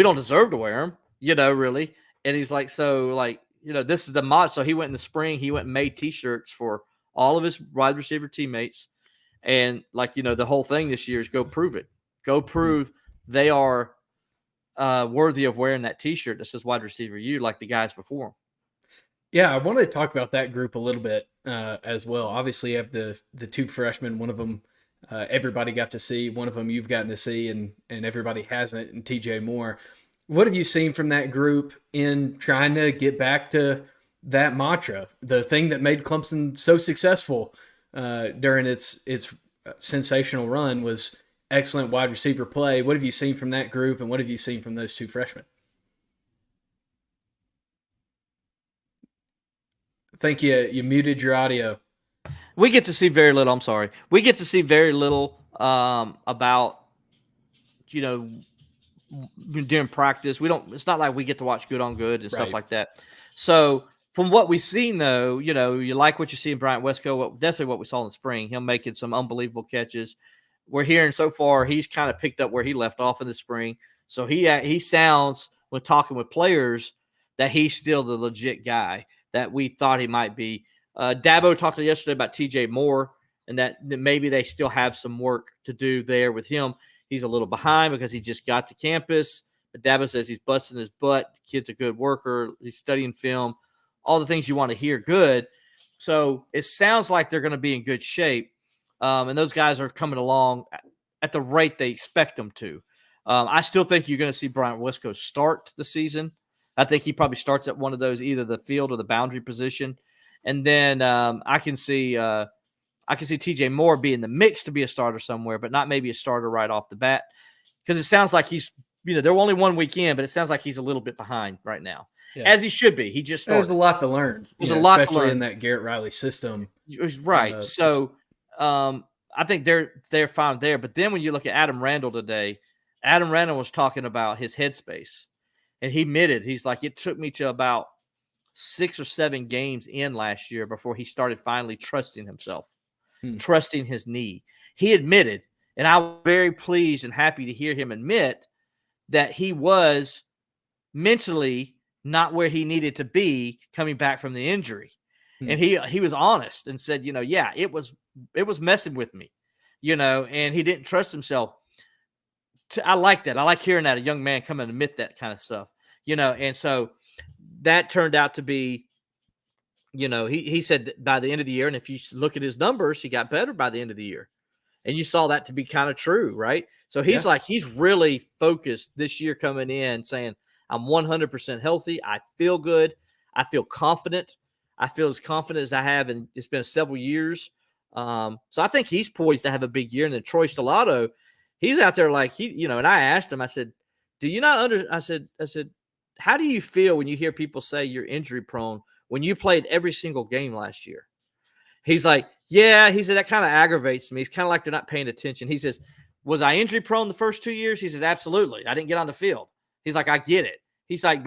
don't deserve to wear them, really. And he's like, this is the mod. So he went in the spring, he went and made T-shirts for all of his wide receiver teammates. And the whole thing this year is go prove it. Go prove they are worthy of wearing that T-shirt that says wide receiver U, like the guys before them. Yeah, I wanted to talk about that group a little bit as well. Obviously, you have the 2 freshmen. One of them everybody got to see. One of them you've gotten to see, and everybody hasn't, and TJ Moore. What have you seen from that group in trying to get back to that mantra, the thing that made Clemson so successful during its sensational run, was excellent wide receiver play. What have you seen from that group, and what have you seen from those two freshmen? I think you muted your audio. We get to see very little. I'm sorry. We get to see very little about, during practice. We don't. It's not like we get to watch good on good and stuff like that. So from what we've seen, though, you like what you see in Bryant Wesco. Definitely what we saw in the spring. Him making some unbelievable catches. We're hearing so far he's kind of picked up where he left off in the spring. So he sounds, when talking with players, that he's still the legit guy that we thought he might be. Dabo talked yesterday about TJ Moore, and that maybe they still have some work to do there with him. He's a little behind because he just got to campus. But Dabo says he's busting his butt. The kid's a good worker. He's studying film. All the things you want to hear good. So it sounds like they're going to be in good shape. And those guys are coming along at the rate they expect them to. I still think you're going to see Bryant Wesco start the season. I think he probably starts at one of those, either the field or the boundary position. And then I can see TJ Moore being the mix to be a starter somewhere, but not maybe a starter right off the bat, because it sounds like he's, they're only 1 week in, but it sounds like he's a little bit behind right now, as he should be. He just started. There's a lot to learn. There's a lot to learn, especially in that Garrett Riley system. Right. So I think they're fine there. But then when you look at Adam Randall today, Adam Randall was talking about his headspace, and he admitted, he's like, it took me to about 6 or 7 games in last year before he started finally trusting himself, trusting his knee. He admitted, and I was very pleased and happy to hear him admit that he was mentally not where he needed to be coming back from the injury. And he was honest and said, it was messing with me, and he didn't trust himself. I like that. I like hearing that, a young man come and admit that kind of stuff, and so that turned out to be, he said that by the end of the year, and if you look at his numbers, he got better by the end of the year. And you saw that to be kind of true, right? So he's he's really focused this year coming in saying, I'm 100% healthy. I feel good. I feel confident. I feel as confident as I have, and it's been several years. So I think he's poised to have a big year. And then Troy Stellato, he's out there like and I asked him, I said, do you not I said, how do you feel when you hear people say you're injury prone when you played every single game last year? He's like, yeah, he said, that kind of aggravates me. It's kind of like they're not paying attention. He says, was I injury prone the first 2 years? He says, absolutely. I didn't get on the field. He's like, I get it. He's like,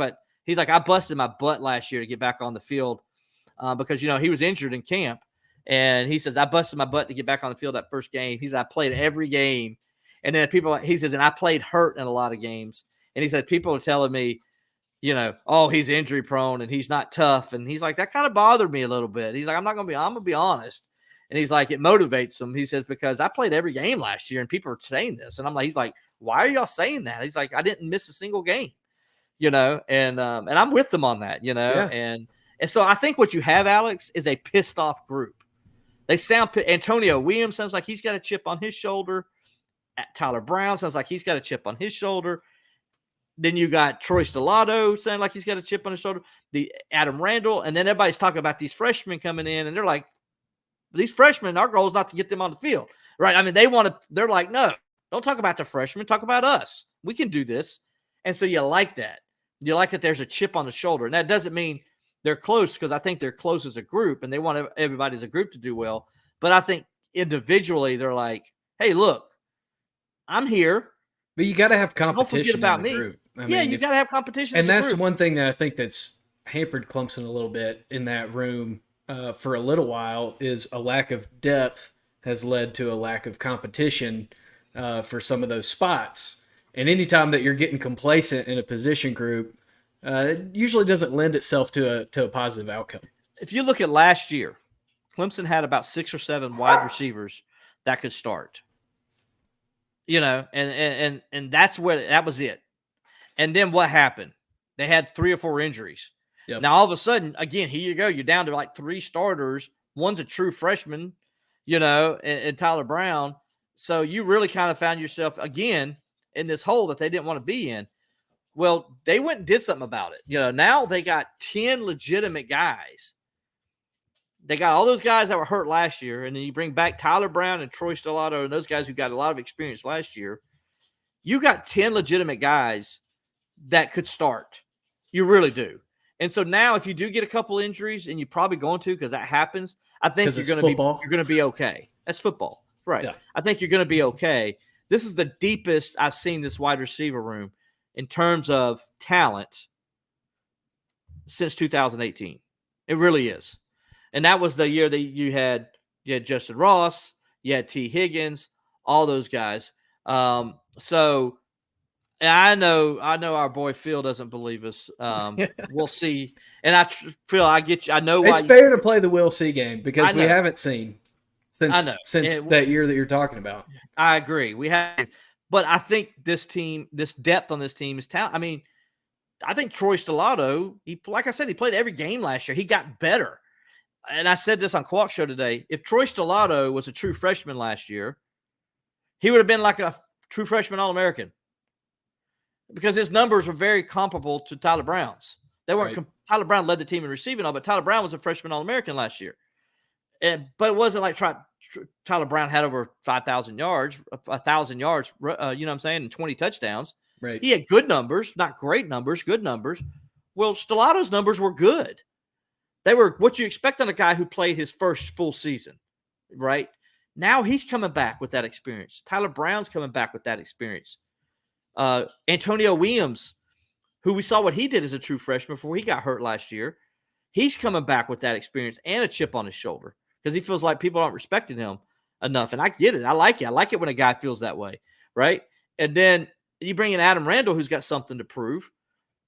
I busted my butt last year to get back on the field because, he was injured in camp. And he says, I busted my butt to get back on the field that first game. He said, I played every game. And then he says, and I played hurt in a lot of games. And he said, people are telling me, oh, he's injury prone and he's not tough. And he's like, that kind of bothered me a little bit. He's like, I'm going to be honest. And he's like, it motivates him. He says, because I played every game last year and people are saying this. And I'm like, he's like, why are y'all saying that? He's like, I didn't miss a single game, and I'm with them on that, and so I think what you have, Alex, is a pissed off group. They sound, Antonio Williams sounds like he's got a chip on his shoulder. Tyler Brown sounds like he's got a chip on his shoulder. Then you got Troy Stellato saying like he's got a chip on his shoulder. The Adam Randall, and then everybody's talking about these freshmen coming in, and they're like, these freshmen, our goal is not to get them on the field, right? I mean, they're like, no, don't talk about the freshmen, talk about us. We can do this. And so you like that. You like that there's a chip on the shoulder. And that doesn't mean they're close, because I think they're close as a group and they want everybody as a group to do well. But I think individually they're like, hey, look, I'm here. But you got to have competition. Don't forget about in the me. group. You got to have competition. And that's one thing that I think that's hampered Clemson a little bit in that room for a little while, is a lack of depth has led to a lack of competition for some of those spots. And anytime that you're getting complacent in a position group, it usually doesn't lend itself to a positive outcome. If you look at last year, Clemson had about 6 or 7 wide receivers that could start. And that's where that was it. And then what happened? They had 3 or 4 injuries. Yep. Now all of a sudden, again, here you go. You're down to like 3 starters. One's a true freshman, and Tyler Brown. So you really kind of found yourself again in this hole that they didn't want to be in. Well, they went and did something about it. Now they got 10 legitimate guys they got all those guys that were hurt last year, and then you bring back Tyler Brown and Troy Stellato and those guys who got a lot of experience last year. You got 10 legitimate guys that could start. You really do. And so now, if you do get a couple injuries, and you're probably going to, because that happens, I think you're going to be okay. That's football, right? Yeah. I think you're going to be okay. This is the deepest I've seen this wide receiver room in terms of talent since 2018. It really is. And that was the year that you had Justin Ross, you had T. Higgins, all those guys. So and I know our boy Phil doesn't believe us. We'll see. And Phil, I get you. I know why it's fair to play the we'll see game because we haven't seen since that year that you're talking about. I agree. We have, but I think this team, this depth on this team is talent. I mean, I think Troy Stellato, like I said, he played every game last year. He got better. And I said this on Quark Show today. If Troy Stellato was a true freshman last year, he would have been like a true freshman All-American because his numbers were very comparable to Tyler Brown's. They weren't. Right. Tyler Brown led the team in receiving all, but Tyler Brown was a freshman All-American last year. But it wasn't like Tyler Brown had over 5,000 yards, 1,000 yards, you know what I'm saying, and 20 touchdowns. Right. He had good numbers, not great numbers, good numbers. Well, Stellato's numbers were good. They were what you expect on a guy who played his first full season, right? Now he's coming back with that experience. Tyler Brown's coming back with that experience. Antonio Williams, who we saw what he did as a true freshman before he got hurt last year, he's coming back with that experience and a chip on his shoulder because he feels like people aren't respecting him enough. And I get it. I like it. I like it when a guy feels that way, right? And then you bring in Adam Randall, who's got something to prove,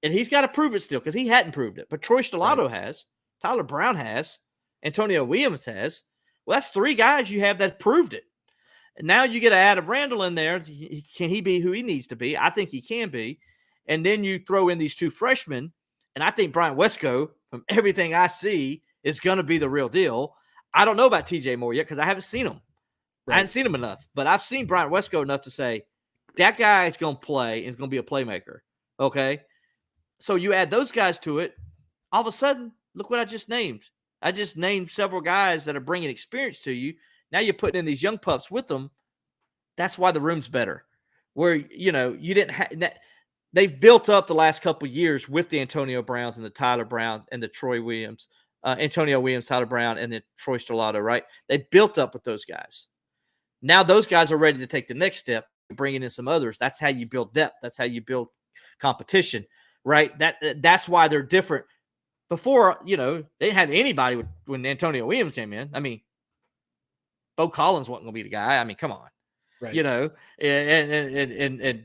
and he's got to prove it still because he hadn't proved it. But Troy Stellato has. Tyler Brown has. Antonio Williams has. Well, that's three guys you have that proved it. And now you get Adam Randall in there. Can he be who he needs to be? I think he can be. And then you throw in these two freshmen, and I think Brian Wesco, from everything I see, is going to be the real deal. I don't know about TJ Moore yet because I haven't seen him. Right. I haven't seen him enough. But I've seen Brian Wesco enough to say, that guy is going to play and is going to be a playmaker. Okay? So you add those guys to it. All of a sudden, look what I just named. I just named several guys that are bringing experience to you. Now you're putting in these young pups with them. That's why the room's better. Where, you didn't have that. They've built up the last couple of years with the Antonio Browns and the Tyler Browns and the Troy Williams, Antonio Williams, Tyler Brown, and the Troy Stellato, right? They built up with those guys. Now those guys are ready to take the next step, bringing in some others. That's how you build depth. That's how you build competition, right? That's why they're different. Before, they didn't have anybody when Antonio Williams came in. I mean, Bo Collins wasn't going to be the guy. I mean, come on. Right. And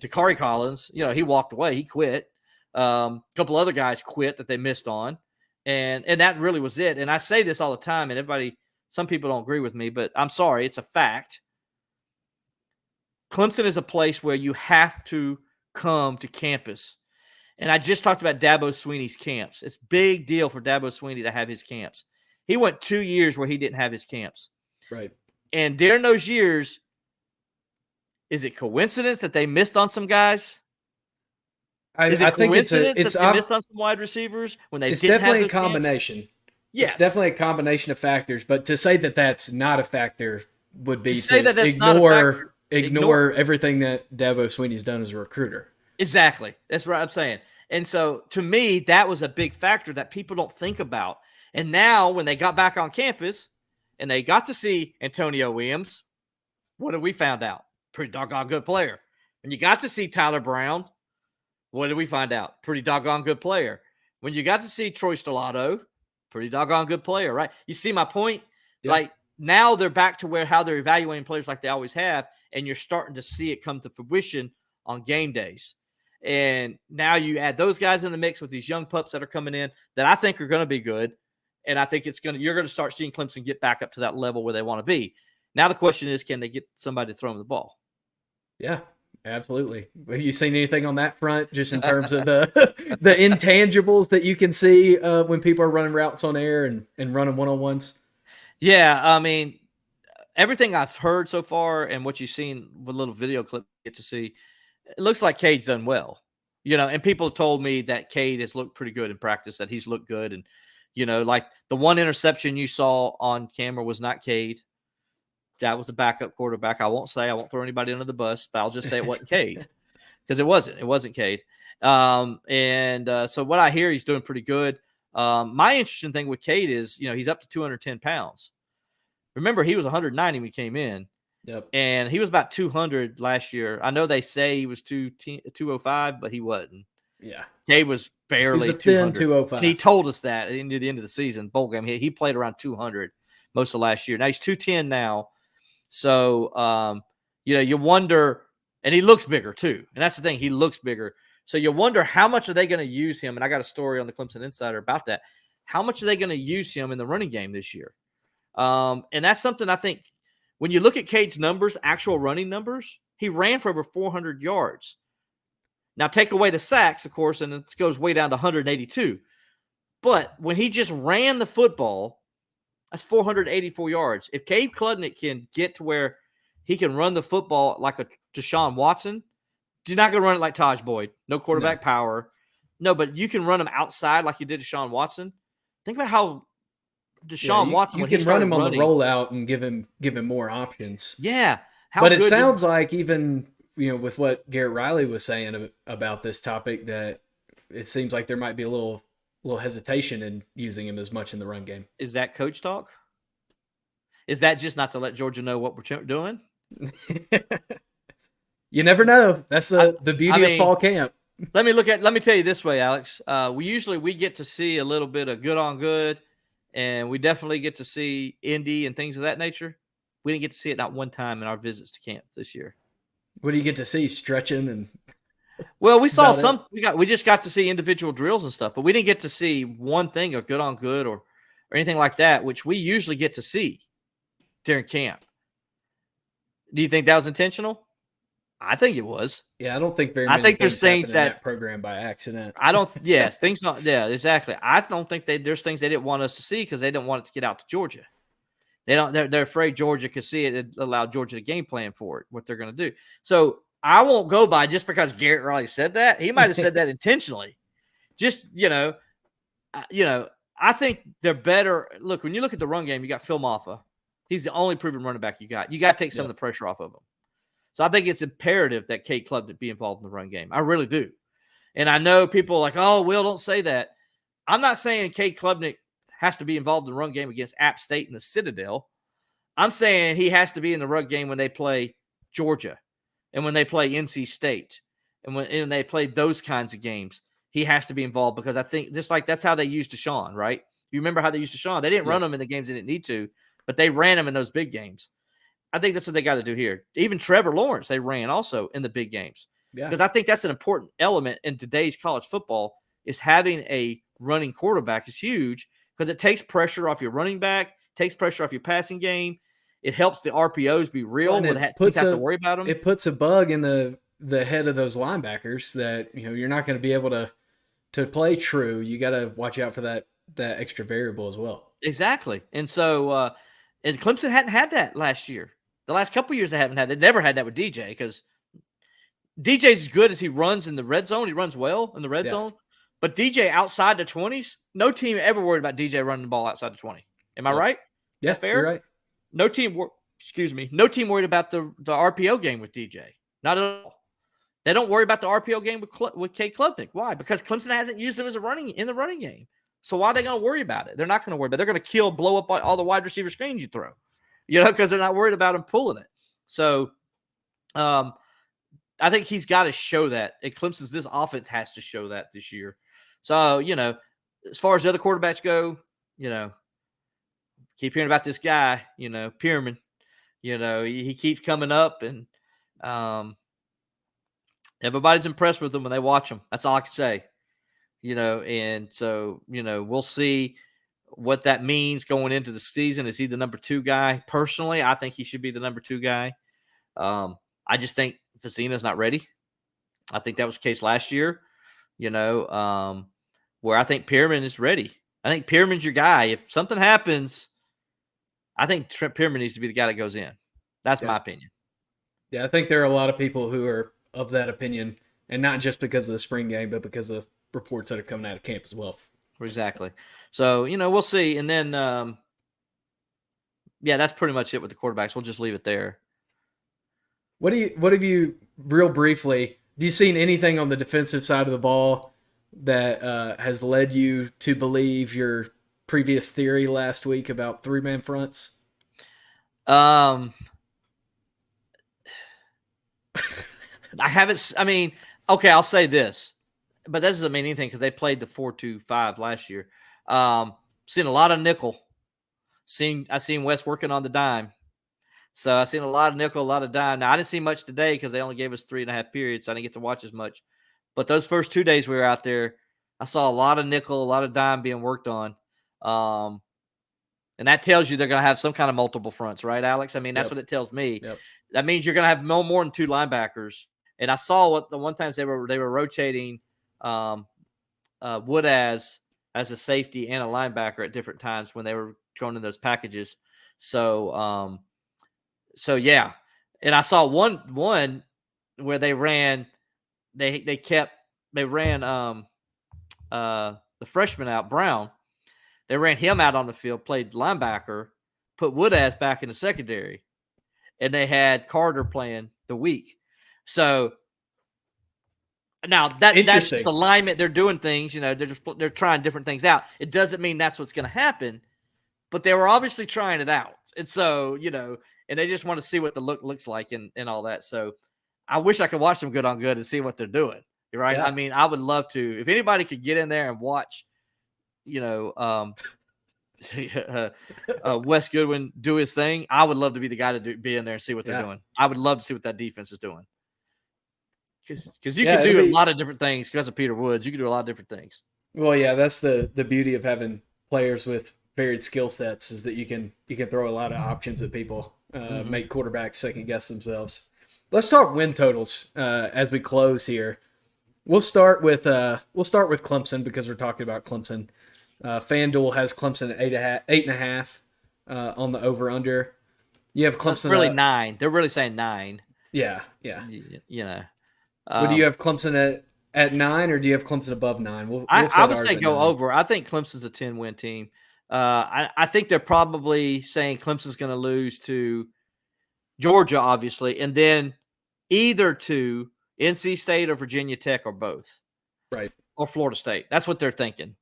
Dakari Collins, he walked away. He quit. A couple other guys quit that they missed on. And that really was it. And I say this all the time, and some people don't agree with me, but I'm sorry. It's a fact. Clemson is a place where you have to come to campus. And I just talked about Dabo Swinney's camps. It's a big deal for Dabo Swinney to have his camps. He went 2 years where he didn't have his camps. Right. And during those years, is it coincidence that they missed on some guys? I think it's they missed on some wide receivers when they it's didn't definitely have a combination. Camps? Yes. It's definitely a combination of factors. But to say that that's not a factor would be to ignore everything that Dabo Swinney's done as a recruiter. Exactly. That's what I'm saying. And so, to me, that was a big factor that people don't think about. And now, when they got back on campus and they got to see Antonio Williams, what did we find out? Pretty doggone good player. When you got to see Tyler Brown, what did we find out? Pretty doggone good player. When you got to see Troy Stellato, pretty doggone good player, right? You see my point? Yeah. Like, now they're back to how they're evaluating players like they always have, and you're starting to see it come to fruition on game days. And now you add those guys in the mix with these young pups that are coming in that I think are going to be good. And I think you're going to start seeing Clemson get back up to that level where they want to be. Now the question is, can they get somebody to throw them the ball? Yeah, absolutely. Have you seen anything on that front, just in terms of the intangibles that you can see when people are running routes on air and running one-on-ones? Yeah, I mean, everything I've heard so far and what you've seen with a little video clip you get to see, it looks like Cade's done well. And people told me that Cade has looked pretty good in practice, that he's looked good. And, Like the one interception you saw on camera was not Cade. That was a backup quarterback. I won't throw anybody under the bus, but I'll just say it wasn't Cade because it wasn't Cade. So what I hear, he's doing pretty good. My interesting thing with Cade is, he's up to 210 pounds. Remember, he was 190 when he came in. Yep. And he was about 200 last year. I know they say he was 205, but he wasn't. Yeah. Cade was barely He was a thin 200. 205. And he told us that into the end of the season, bowl game. He played around 200 most of last year. Now he's 210 now. So, you wonder, and he looks bigger too. And that's the thing. He looks bigger. So you wonder how much are they going to use him? And I got a story on the Clemson Insider about that. How much are they going to use him in the running game this year? And that's something I think when you look at Cade's numbers, actual running numbers, he ran for over 400 yards. Now take away the sacks, of course, and it goes way down to 182. But when he just ran the football, that's 484 yards. If Cade Klubnik can get to where he can run the football like a Deshaun Watson, you're not going to run it like Taj Boyd. No quarterback power. No, but you can run him outside like you did Deshaun Watson. Think about how Deshaun Watson. You can run him on the rollout and give him more options. Yeah, but it sounds like even with what Garrett Riley was saying about this topic, that it seems like there might be a little hesitation in using him as much in the run game. Is that coach talk? Is that just not to let Georgia know what we're doing? You never know. That's the beauty of fall camp. Let me tell you this way, Alex. We get to see a little bit of good on good. And we definitely get to see Indy and things of that nature. We didn't get to see it not one time in our visits to camp this year. What do you get to see? Stretching and well, we saw some. We just got to see individual drills and stuff, but we didn't get to see one thing of good on good or anything like that, which we usually get to see during camp. Do you think that was intentional? I think it was. Yeah, I don't think very many. I think there's things in that program by accident. I don't. Yes, things not. Yeah, exactly. I don't think there's things they didn't want us to see because they didn't want it to get out to Georgia. They don't. They're afraid Georgia could see it and allow Georgia to game plan for it. What they're going to do. So I won't go by just because Garrett Riley said that. He might have said that intentionally. Just I think they're better. Look, when you look at the run game, you got Phil Maffa. He's the only proven running back you got. You got to take some of the pressure off of him. So I think it's imperative that Cade Klubnik be involved in the run game. I really do. And I know people are like, oh, Will, don't say that. I'm not saying Cade Klubnik has to be involved in the run game against App State and the Citadel. I'm saying he has to be in the run game when they play Georgia and when they play NC State and when they play those kinds of games. He has to be involved because I think just like that's how they used Deshaun, right? You remember how they used Deshaun? They didn't run him in the games they didn't need to, but they ran him in those big games. I think that's what they got to do here. Even Trevor Lawrence, they ran also in the big games. Yeah. Because I think that's an important element in today's college football is having a running quarterback is huge because it takes pressure off your running back, takes pressure off your passing game. It helps the RPOs be real. You have to worry about them. It puts a bug in the head of those linebackers that you're not going to be able to play true. You got to watch out for that extra variable as well. Exactly. And so and Clemson hadn't had that last year. The last couple of years they haven't had. They never had that with DJ because DJ's as good as he runs in the red zone. He runs well in the red zone. But DJ outside the 20s, no team ever worried about DJ running the ball outside the 20. Am I right? Yeah, fair. You're right. No team worried about the RPO game with DJ. Not at all. They don't worry about the RPO game with Cade Klubnik. Why? Because Clemson hasn't used him in the running game. So why are they going to worry about it? They're not going to worry about it. They're going to blow up all the wide receiver screens you throw. Because they're not worried about him pulling it. So I think he's got to show that. And this offense has to show that this year. So, as far as the other quarterbacks go, keep hearing about this guy, Pierman. He keeps coming up and everybody's impressed with him when they watch him. That's all I can say. And so, we'll see what that means going into the season. Is he the number 2 guy? Personally, I think he should be the number 2 guy. I just think Facina's not ready. I think that was the case last year, where I think Pierman is ready. I think Pierman's your guy. If something happens, I think Pierman needs to be the guy that goes in. That's my opinion. Yeah, I think there are a lot of people who are of that opinion, and not just because of the spring game, but because of reports that are coming out of camp as well. Exactly. So, we'll see. And then, yeah, that's pretty much it with the quarterbacks. We'll just leave it there. What have you, real briefly, have you seen anything on the defensive side of the ball that has led you to believe your previous theory last week about three-man fronts? Um, I haven't. I mean, okay, I'll say this, but that doesn't mean anything because they played the 4-2-5 last year. Seen a lot of nickel. I seen Wes working on the dime. So I seen a lot of nickel, a lot of dime. Now I didn't see much today because they only gave us 3.5 periods, so I didn't get to watch as much. But those first 2 days we were out there, I saw a lot of nickel, a lot of dime being worked on. And that tells you they're going to have some kind of multiple fronts, right, Alex? I mean, that's Yep. what it tells me. Yep. That means you're going to have no more than 2 linebackers. And I saw what the one times they were rotating Wood as a safety and a linebacker at different times when they were going in those packages. So yeah. And I saw one where they ran the freshman out, Brown. They ran him out on the field, played linebacker, put Woodaz back in the secondary, and they had Carter playing the week. So now that's just alignment. They're doing things, they're trying different things out. It doesn't mean that's what's going to happen, but they were obviously trying it out. And so, and they just want to see what the look looks like and all that. So I wish I could watch them good on good and see what they're doing. Right. Yeah. I mean, I would love to, if anybody could get in there and watch, Wes Goodwin do his thing, I would love to be the guy to be in there and see what they're doing. I would love to see what that defense is doing. Because you can do a lot of different things because of Peter Woods. You can do a lot of different things. Well, yeah, that's the beauty of having players with varied skill sets is that you can throw a lot of options at people, make quarterbacks second guess themselves. Let's talk win totals as we close here. We'll start with Clemson because we're talking about Clemson. FanDuel has Clemson at 8.5 on the over under. You have Clemson. That's really 9. They're really saying 9. Yeah. What do you have Clemson at 9, or do you have Clemson above 9? I would say go 9. Over. I think Clemson's a 10-win team. I think they're probably saying Clemson's going to lose to Georgia, obviously, and then either to NC State or Virginia Tech or both. Right. Or Florida State. That's what they're thinking.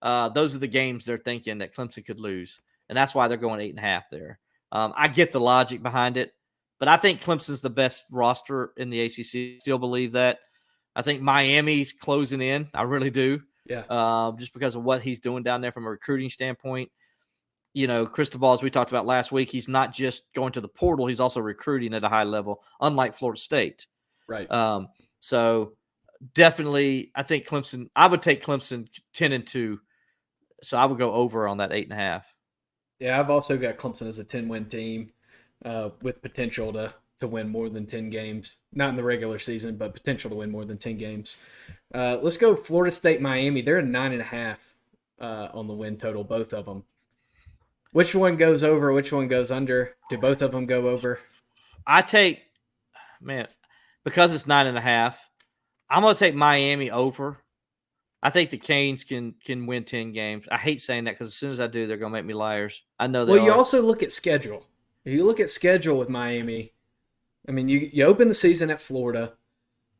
Those are the games they're thinking that Clemson could lose, and that's why they're going 8.5 there. I get the logic behind it, but I think Clemson's the best roster in the ACC. Still believe that. I think Miami's closing in. I really do. Yeah. Just because of what he's doing down there from a recruiting standpoint. Cristobal, as we talked about last week, he's not just going to the portal; he's also recruiting at a high level, unlike Florida State. Right. So definitely, I think Clemson. I would take Clemson 10-2. So I would go over on that 8.5. Yeah, I've also got Clemson as a 10-win team with potential to win more than 10 games. Not in the regular season, but potential to win more than 10 games. Let's go Florida State, Miami. They're at 9.5 on the win total, both of them. Which one goes over? Which one goes under? Do both of them go over? Because it's 9.5, I'm going to take Miami over. I think the Canes can win 10 games. I hate saying that because as soon as I do, they're going to make me liars. I know they are. Well, you also look at schedule. If you look at schedule with Miami, I mean, you open the season at Florida,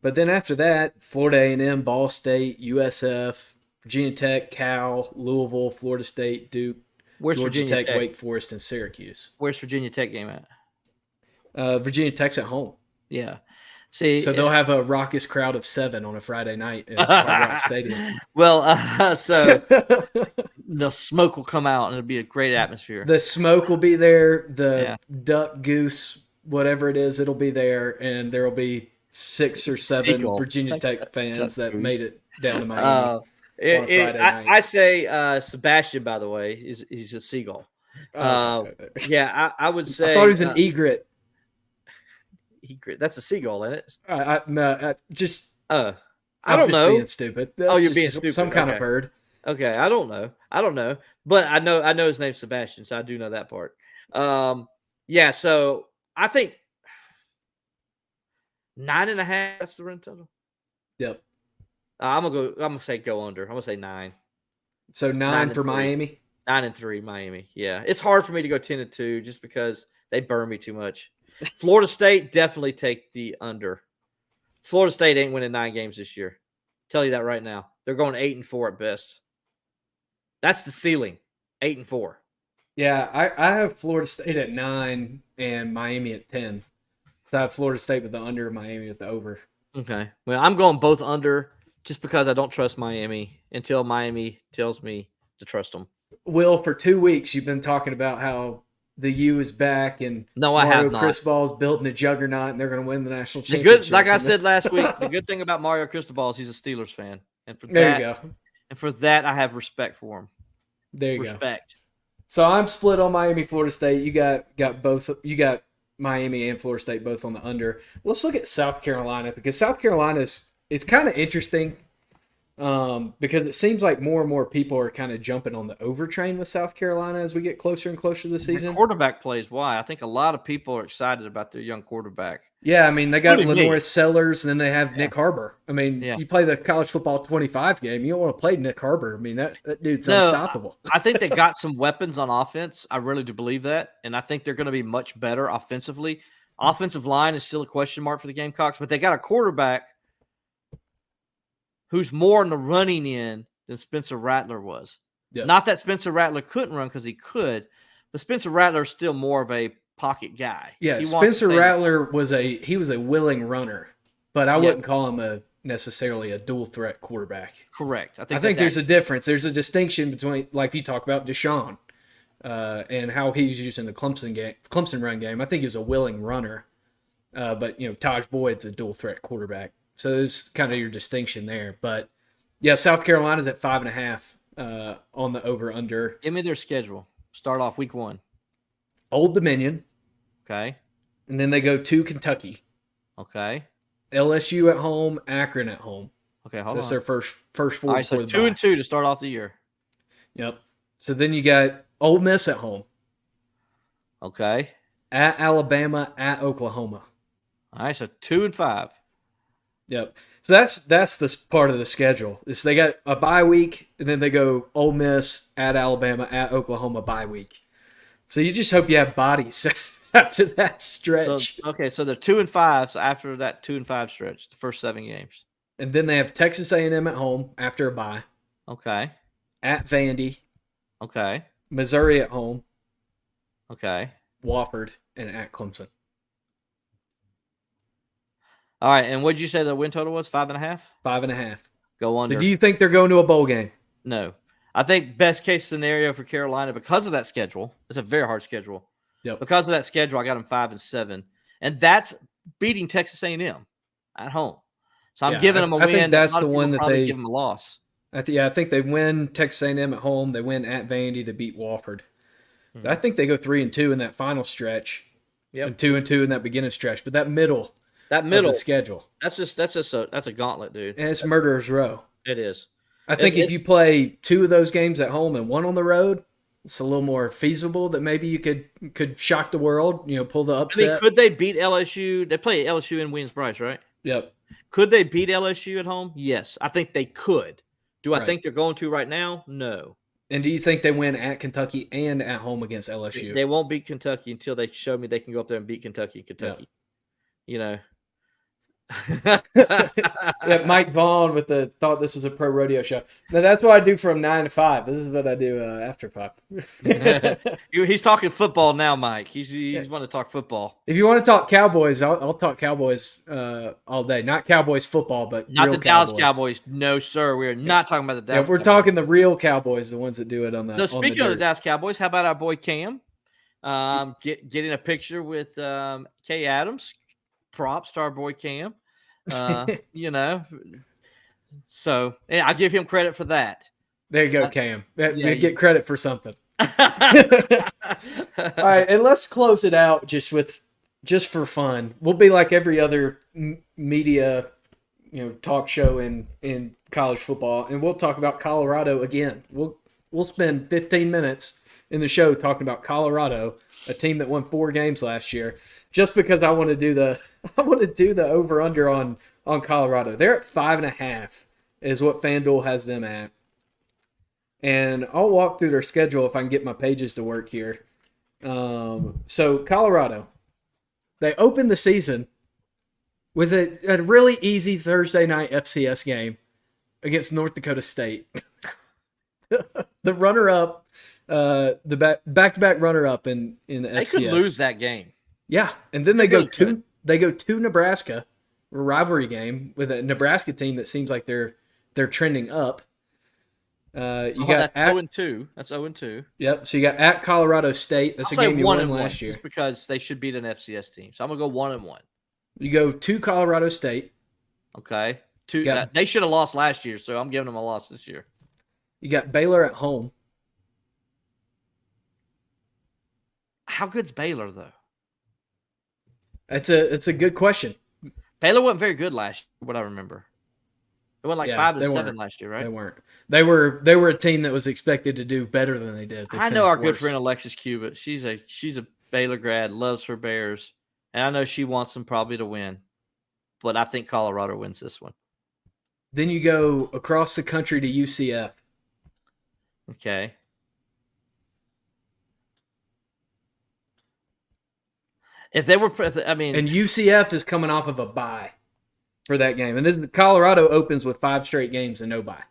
but then after that, Florida A&M, Ball State, USF, Virginia Tech, Cal, Louisville, Florida State, Duke, Georgia Tech, Wake Forest, and Syracuse. Where's Virginia Tech game at? Virginia Tech's at home. Yeah. See, so they'll have a raucous crowd of 7 on a Friday night at Hard Rock Stadium. Well, so the smoke will come out and it'll be a great atmosphere. The smoke will be there. The duck, goose, whatever it is, it'll be there, and there will be 6 or 7 Virginia Tech fans that made it down to Miami on a Friday night. I say Sebastian, by the way, he's a seagull. Yeah, I would say. I thought he was an egret. That's a seagull, isn't it? I don't know. I'm just being stupid. That's you're being stupid. Some kind of bird. Okay, I don't know, but I know his name's Sebastian, so I do know that part. Yeah, so I think 9.5. That's the run total. Yep. I'm gonna say go under. I'm gonna say 9. So 9 for 9-3. Miami. 9-3, Miami. Yeah, it's hard for me to go 10-2 just because they burn me too much. Florida State definitely take the under. Florida State ain't winning 9 games this year. Tell you that right now. They're going 8-4 at best. That's the ceiling. 8-4. Yeah, I have Florida State at 9 and Miami at 10. So I have Florida State with the under, Miami with the over. Okay. Well, I'm going both under just because I don't trust Miami until Miami tells me to trust them. Will, for 2 weeks you've been talking about how the U is back and No, I Mario have not. Cristobal's building a juggernaut and they're going to win the national championship. Like I said last week, the good thing about Mario Cristobal is he's a Steelers fan, and there you go. And for that, I have respect for him. There you Respect. go. So I'm split on Miami, Florida State. You got both. You got Miami and Florida State both on the under. Let's look at South Carolina because South Carolina it's kind of interesting because it seems like more and more people are kind of jumping on the over train with South Carolina as we get closer and closer to the season. The quarterback plays why. I think a lot of people are excited about their young quarterback. Yeah, I mean, they got Lenore Sellers, and then they have Nick Harbaugh. I mean, you play the college football 25 game, you don't want to play Nick Harbaugh. I mean, that dude's unstoppable. I think they got some weapons on offense. I really do believe that, and I think they're going to be much better offensively. Offensive line is still a question mark for the Gamecocks, but they got a quarterback who's more in the running end than Spencer Rattler was. Yep. Not that Spencer Rattler couldn't run because he could, but Spencer Rattler is still more of a pocket guy. Yeah, Spencer Rattler was a willing runner, but I wouldn't call him necessarily a dual threat quarterback. Correct. I think there's a difference. There's a distinction between, like you talk about Deshaun and how he's using the Clemson run game. I think he's a willing runner, but Taj Boyd's a dual threat quarterback. So there's kind of your distinction there. But yeah, South Carolina's at 5.5 on the over under. Give me their schedule. Start off week 1. Old Dominion. Okay. And then they go to Kentucky. Okay. LSU at home, Akron at home. Okay, hold on. That's their first 4. All right, so 2-2 to start off the year. Yep. So then you got Ole Miss at home. Okay. At Alabama, at Oklahoma. All right, so 2-5. Yep. So that's the part of the schedule. Is they got a bye week, and then they go Ole Miss, at Alabama, at Oklahoma, bye week. So you just hope you have bodies after that stretch. So they're 2-5. So after that 2-5 stretch, the first 7 games, and then they have Texas A&M at home after a bye. Okay. At Vandy. Okay. Missouri at home. Okay. Wofford and at Clemson. All right, and what did you say the win total was? 5.5. 5.5. Go under. So do you think they're going to a bowl game? No. I think best case scenario for Carolina because of that schedule. It's a very hard schedule. Yep. Because of that schedule, I got them 5-7, and that's beating Texas A&M at home. So I'm giving them a win. I think that's the one that they give them a loss. I think they win Texas A&M at home. They win at Vandy. They beat Wofford. Mm-hmm. I think they go 3-2 in that final stretch. Yep. And 2-2 in that beginning stretch. But that middle of the schedule. That's a gauntlet, dude. And it's murderer's row. It is. I think if you play 2 of those games at home and 1 on the road, it's a little more feasible that maybe you could shock the world, pull the upset. I mean, could they beat LSU? They play LSU in Williams-Brice, right? Yep. Could they beat LSU at home? Yes, I think they could. Do I think they're going to right now? No. And do you think they win at Kentucky and at home against LSU? They won't beat Kentucky until they show me they can go up there and beat Kentucky. Yeah. Mike Vaughn with the thought this was a pro rodeo show. Now that's what I do from 9 to 5. This is what I do after 5. He's talking football now, Mike. He's want to talk football. If you want to talk Cowboys, I'll talk Cowboys all day. Not Cowboys football, but not real the Dallas Cowboys. No, sir. We are not talking about the Dallas. We're talking the real Cowboys, the ones that do it on the. So speaking of the Dallas Cowboys, how about our boy Cam? Getting a picture with Kay Adams. Props to our boy Cam. So I give him credit for that. There you go, Cam. Get credit for something. All right, and let's close it out just for fun. We'll be like every other media, talk show in college football, and we'll talk about Colorado again. We'll spend 15 minutes in the show talking about Colorado, a team that won 4 games last year, just because I want to do the over under on Colorado. They're at 5.5 is what FanDuel has them at. and I'll walk through their schedule if I can get my pages to work here. So Colorado, they opened the season with a really easy Thursday night FCS game against North Dakota State. The runner-up, the back-to-back runner-up in the FCS. They could lose that game. Yeah, and then they go to Nebraska, a rivalry game with a Nebraska team that seems like they're trending up. You got that's 0-2. That's 0-2. Yep. So you got at Colorado State. That's a game you won last year. Just because they should beat an FCS team. So I'm gonna go 1-1. You go to Colorado State. Okay. They should have lost last year, so I'm giving them a loss this year. You got Baylor at home. How good's Baylor though? It's a good question. Baylor wasn't very good last year, what I remember. It went like 5-7 last year, right? They weren't. They were a team that was expected to do better than they did. I know our good friend Alexis Cubitt. She's a Baylor grad, loves her Bears, and I know she wants them probably to win. But I think Colorado wins this one. Then you go across the country to UCF. Okay. And UCF is coming off of a bye for that game, and Colorado opens with 5 straight games and no bye.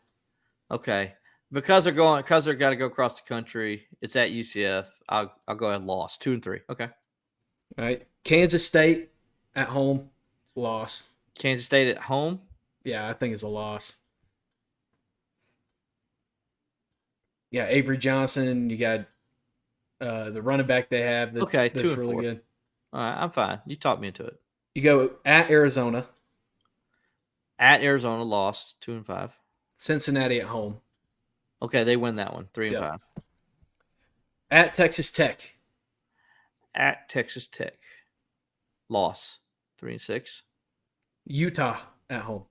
Okay, because they're got to go across the country. It's at UCF. I'll go ahead and loss 2-3. Okay. All right. Kansas State at home, loss. Kansas State at home. Yeah, I think it's a loss. Yeah, Avery Johnson. You got the running back they have. That's really good. All right, I'm fine. You talked me into it. You go at Arizona. At Arizona, lost 2-5. Cincinnati at home. Okay, they win that one 3-5. At Texas Tech. At Texas Tech, loss 3-6. Utah at home.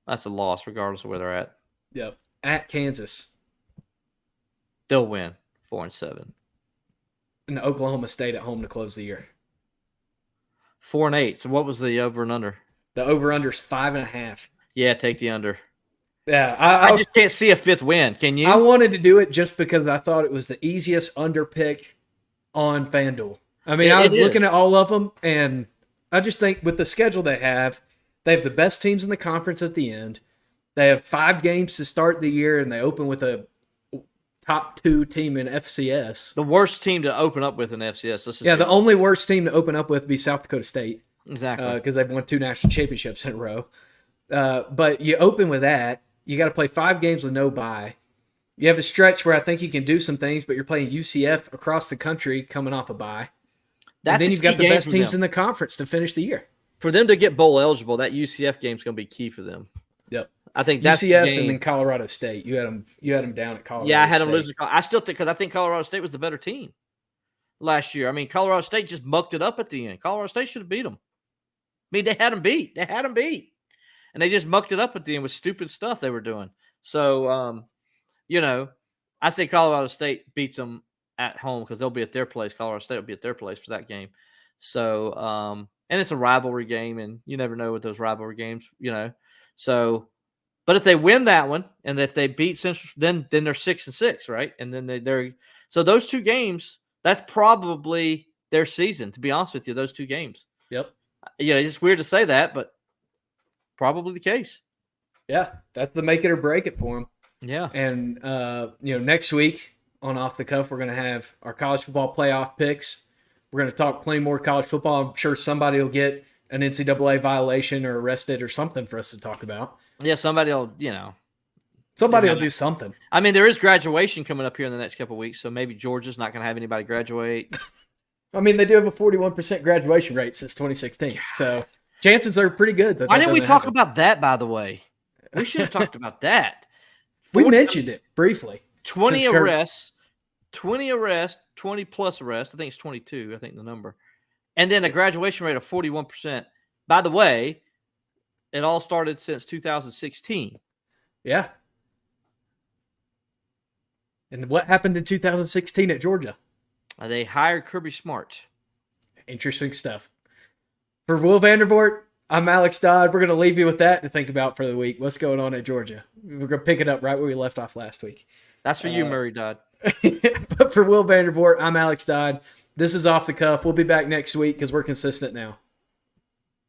That's a loss, regardless of where they're at. Yep. At Kansas. They'll win 4-7. And Oklahoma State at home to close the year. 4-8. So what was the over and under? The over/under is 5.5. Yeah, take the under. Yeah, I just can't see a 5th win. Can you? I wanted to do it just because I thought it was the easiest under pick on FanDuel. I mean, I was looking at all of them, and I just think with the schedule they have the best teams in the conference at the end. They have 5 games to start the year, and they open with a top 2 team in FCS. The worst team to open up with in FCS. The only worst team to open up with would be South Dakota State. Exactly. Because they've won 2 national championships in a row. But you open with that. You got to play 5 games with no bye. You have a stretch where I think you can do some things, but you're playing UCF across the country coming off a bye. And then you've got the best teams in the conference to finish the year. For them to get bowl eligible, that UCF game is going to be key for them. Yep. I think that's UCF and then Colorado State. You had them down at Colorado State. Yeah, I had them losing. I still think because I think Colorado State was the better team last year. I mean, Colorado State just mucked it up at the end. Colorado State should have beat them. I mean, they had them beat. And they just mucked it up at the end with stupid stuff they were doing. So, I say Colorado State beats them at home because they'll be at their place. Colorado State will be at their place for that game. So, and it's a rivalry game, and you never know with those rivalry games, So, but if they win that one, and if they beat Central, then they're 6-6, right? And then they're so those 2 games. That's probably their season. To be honest with you, those 2 games. Yep. It's weird to say that, but probably the case. Yeah, that's the make it or break it for them. Yeah. And next week on Off the Cuff, we're going to have our college football playoff picks. We're going to talk plenty more college football. I'm sure somebody will get an NCAA violation or arrested or something for us to talk about. Yeah, somebody will, Somebody will do something. I mean, there is graduation coming up here in the next couple of weeks, so maybe Georgia's not going to have anybody graduate. I mean, they do have a 41% graduation rate since 2016, so chances are pretty good. Why didn't we talk about that, by the way? We should have talked about that. We mentioned it briefly. 20 arrests, 20 plus arrests. I think it's 22, I think the number. And then a graduation rate of 41%. By the way, it all started since 2016. Yeah. And what happened in 2016 at Georgia? They hired Kirby Smart. Interesting stuff. For Will Vandervoort, I'm Alex Dodd. We're going to leave you with that to think about for the week. What's going on at Georgia? We're going to pick it up right where we left off last week. That's for you, Murray Dodd. But for Will Vandervoort, I'm Alex Dodd. This is Off the Cuff. We'll be back next week because we're consistent now.